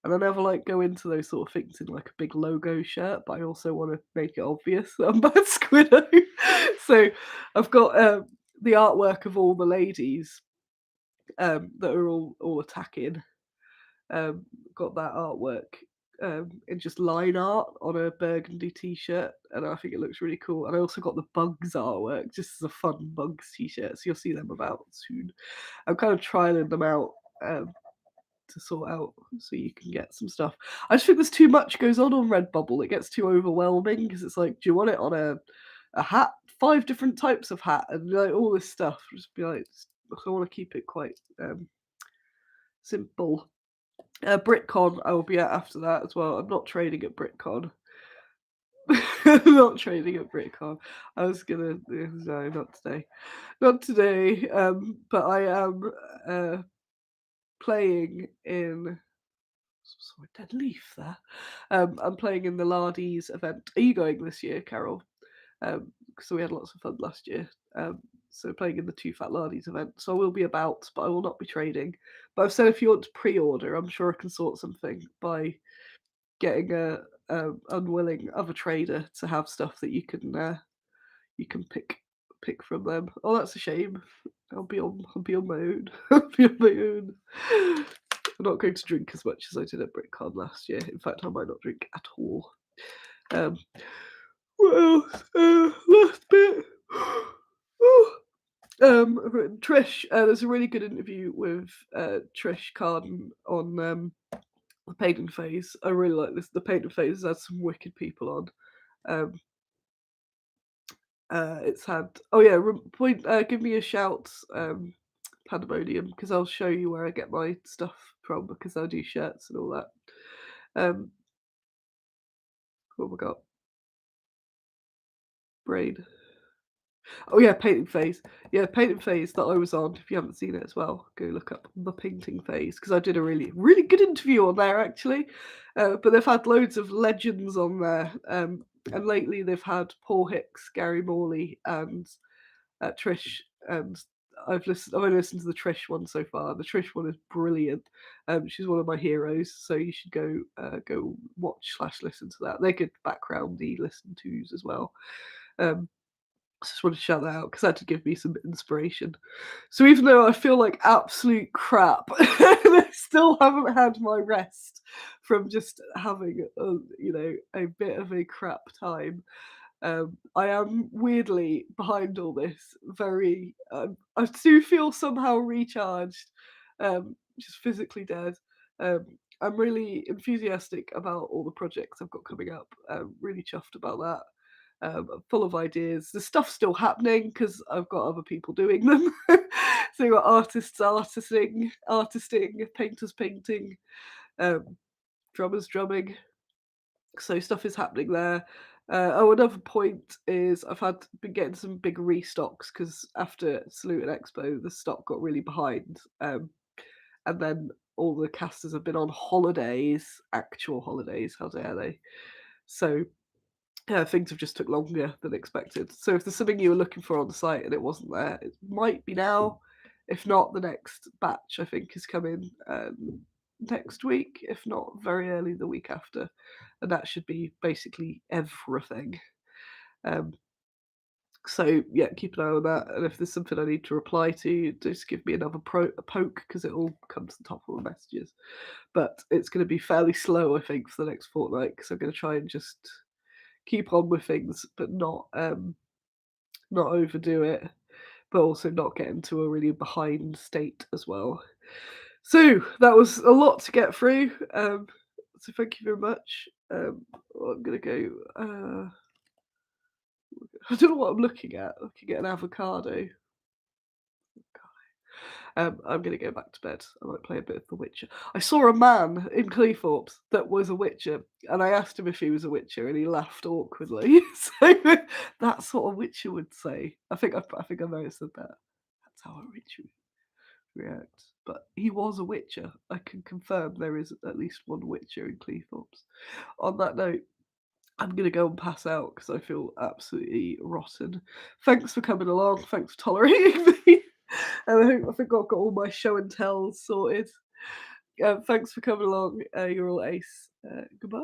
and I never like go into those sort of things in like a big logo shirt, but I also want to make it obvious that I'm bad Squiddo. So I've got the artwork of all the ladies that are all attacking. Got that artwork in just line art on a burgundy t-shirt, and I think it looks really cool. And I also got the bugs artwork just as a fun bugs t-shirt, so you'll see them about soon. I'm kind of trialing them out to sort out so you can get some stuff. I just think there's too much goes on Redbubble. It gets too overwhelming because it's like, do you want it on a hat? 5 different types of hat and like all this stuff. Just be like, I want to keep it quite simple. BritCon I will be at after that as well. I'm not trading at BritCon. I'm not trading at BritCon. I was gonna no, not today. Not today. But I am playing in sorry, dead leaf there. I'm playing in the Lardies event. Are you going this year, Carol? So we had lots of fun last year. So playing in the Two Fat Lardies event. So I will be about, but I will not be trading. But I've said if you want to pre-order, I'm sure I can sort something by getting a unwilling other trader to have stuff that you can pick from them. Oh, that's a shame. I'll be on my own. I'll be on my own. I'm not going to drink as much as I did at BritCon last year. In fact, I might not drink at all. What else? Last bit. Trish. There's a really good interview with Trish Carden on the Pagan Phase. I really like this. The Pagan Phase has had some wicked people on. It's had. Oh yeah, give me a shout, Pandemonium, because I'll show you where I get my stuff from because I do shirts and all that. What have we got? Brain. Oh yeah, Painting Phase. Yeah, Painting Phase that I was on. If you haven't seen it as well, go look up the Painting Phase because I did a really, really good interview on there actually. But they've had loads of legends on there. And lately they've had Paul Hicks, Gary Morley, and Trish. And I've only listened to the Trish one so far. The Trish one is brilliant. She's one of my heroes, so you should go watch / listen to that. They're good backgroundy listen tos as well. I just want to shout that out because that did give me some inspiration. So even though I feel like absolute crap, I still haven't had my rest from just having a bit of a crap time. I am weirdly behind all this. Very, I do feel somehow recharged, just physically dead. I'm really enthusiastic about all the projects I've got coming up. I'm really chuffed about that. Full of ideas. The stuff's still happening because I've got other people doing them. So you've got artists artisting, painters painting, drummers drumming. So stuff is happening there. Another point is been getting some big restocks because after Salute and Expo, the stock got really behind, and then all the casters have been on holidays, actual holidays. How dare they? So things have just took longer than expected. So if there's something you were looking for on the site and it wasn't there, it might be now. If not, the next batch I think is coming next week. If not, very early the week after, and that should be basically everything. So yeah, keep an eye on that. And if there's something I need to reply to, just give me another a poke because it all comes to the top of the messages. But it's going to be fairly slow, I think, for the next fortnight because I'm going to try and just keep on with things, but not overdo it, but also not get into a really behind state as well. So that was a lot to get through. So thank you very much. I'm gonna go. I don't know what I'm looking at. Looking at an avocado. I'm going to go back to bed. I might play a bit of The Witcher. I saw a man in Cleethorpes that was a Witcher, and I asked him if he was a Witcher, and he laughed awkwardly. So that's what a Witcher would say. I think I may have said that. That's how a Witcher reacts. But he was a Witcher. I can confirm there is at least one Witcher in Cleethorpes. On that note, I'm going to go and pass out because I feel absolutely rotten. Thanks for coming along. Thanks for tolerating me. And I think I've got all my show and tells sorted. Thanks for coming along. You're all ace. Goodbye.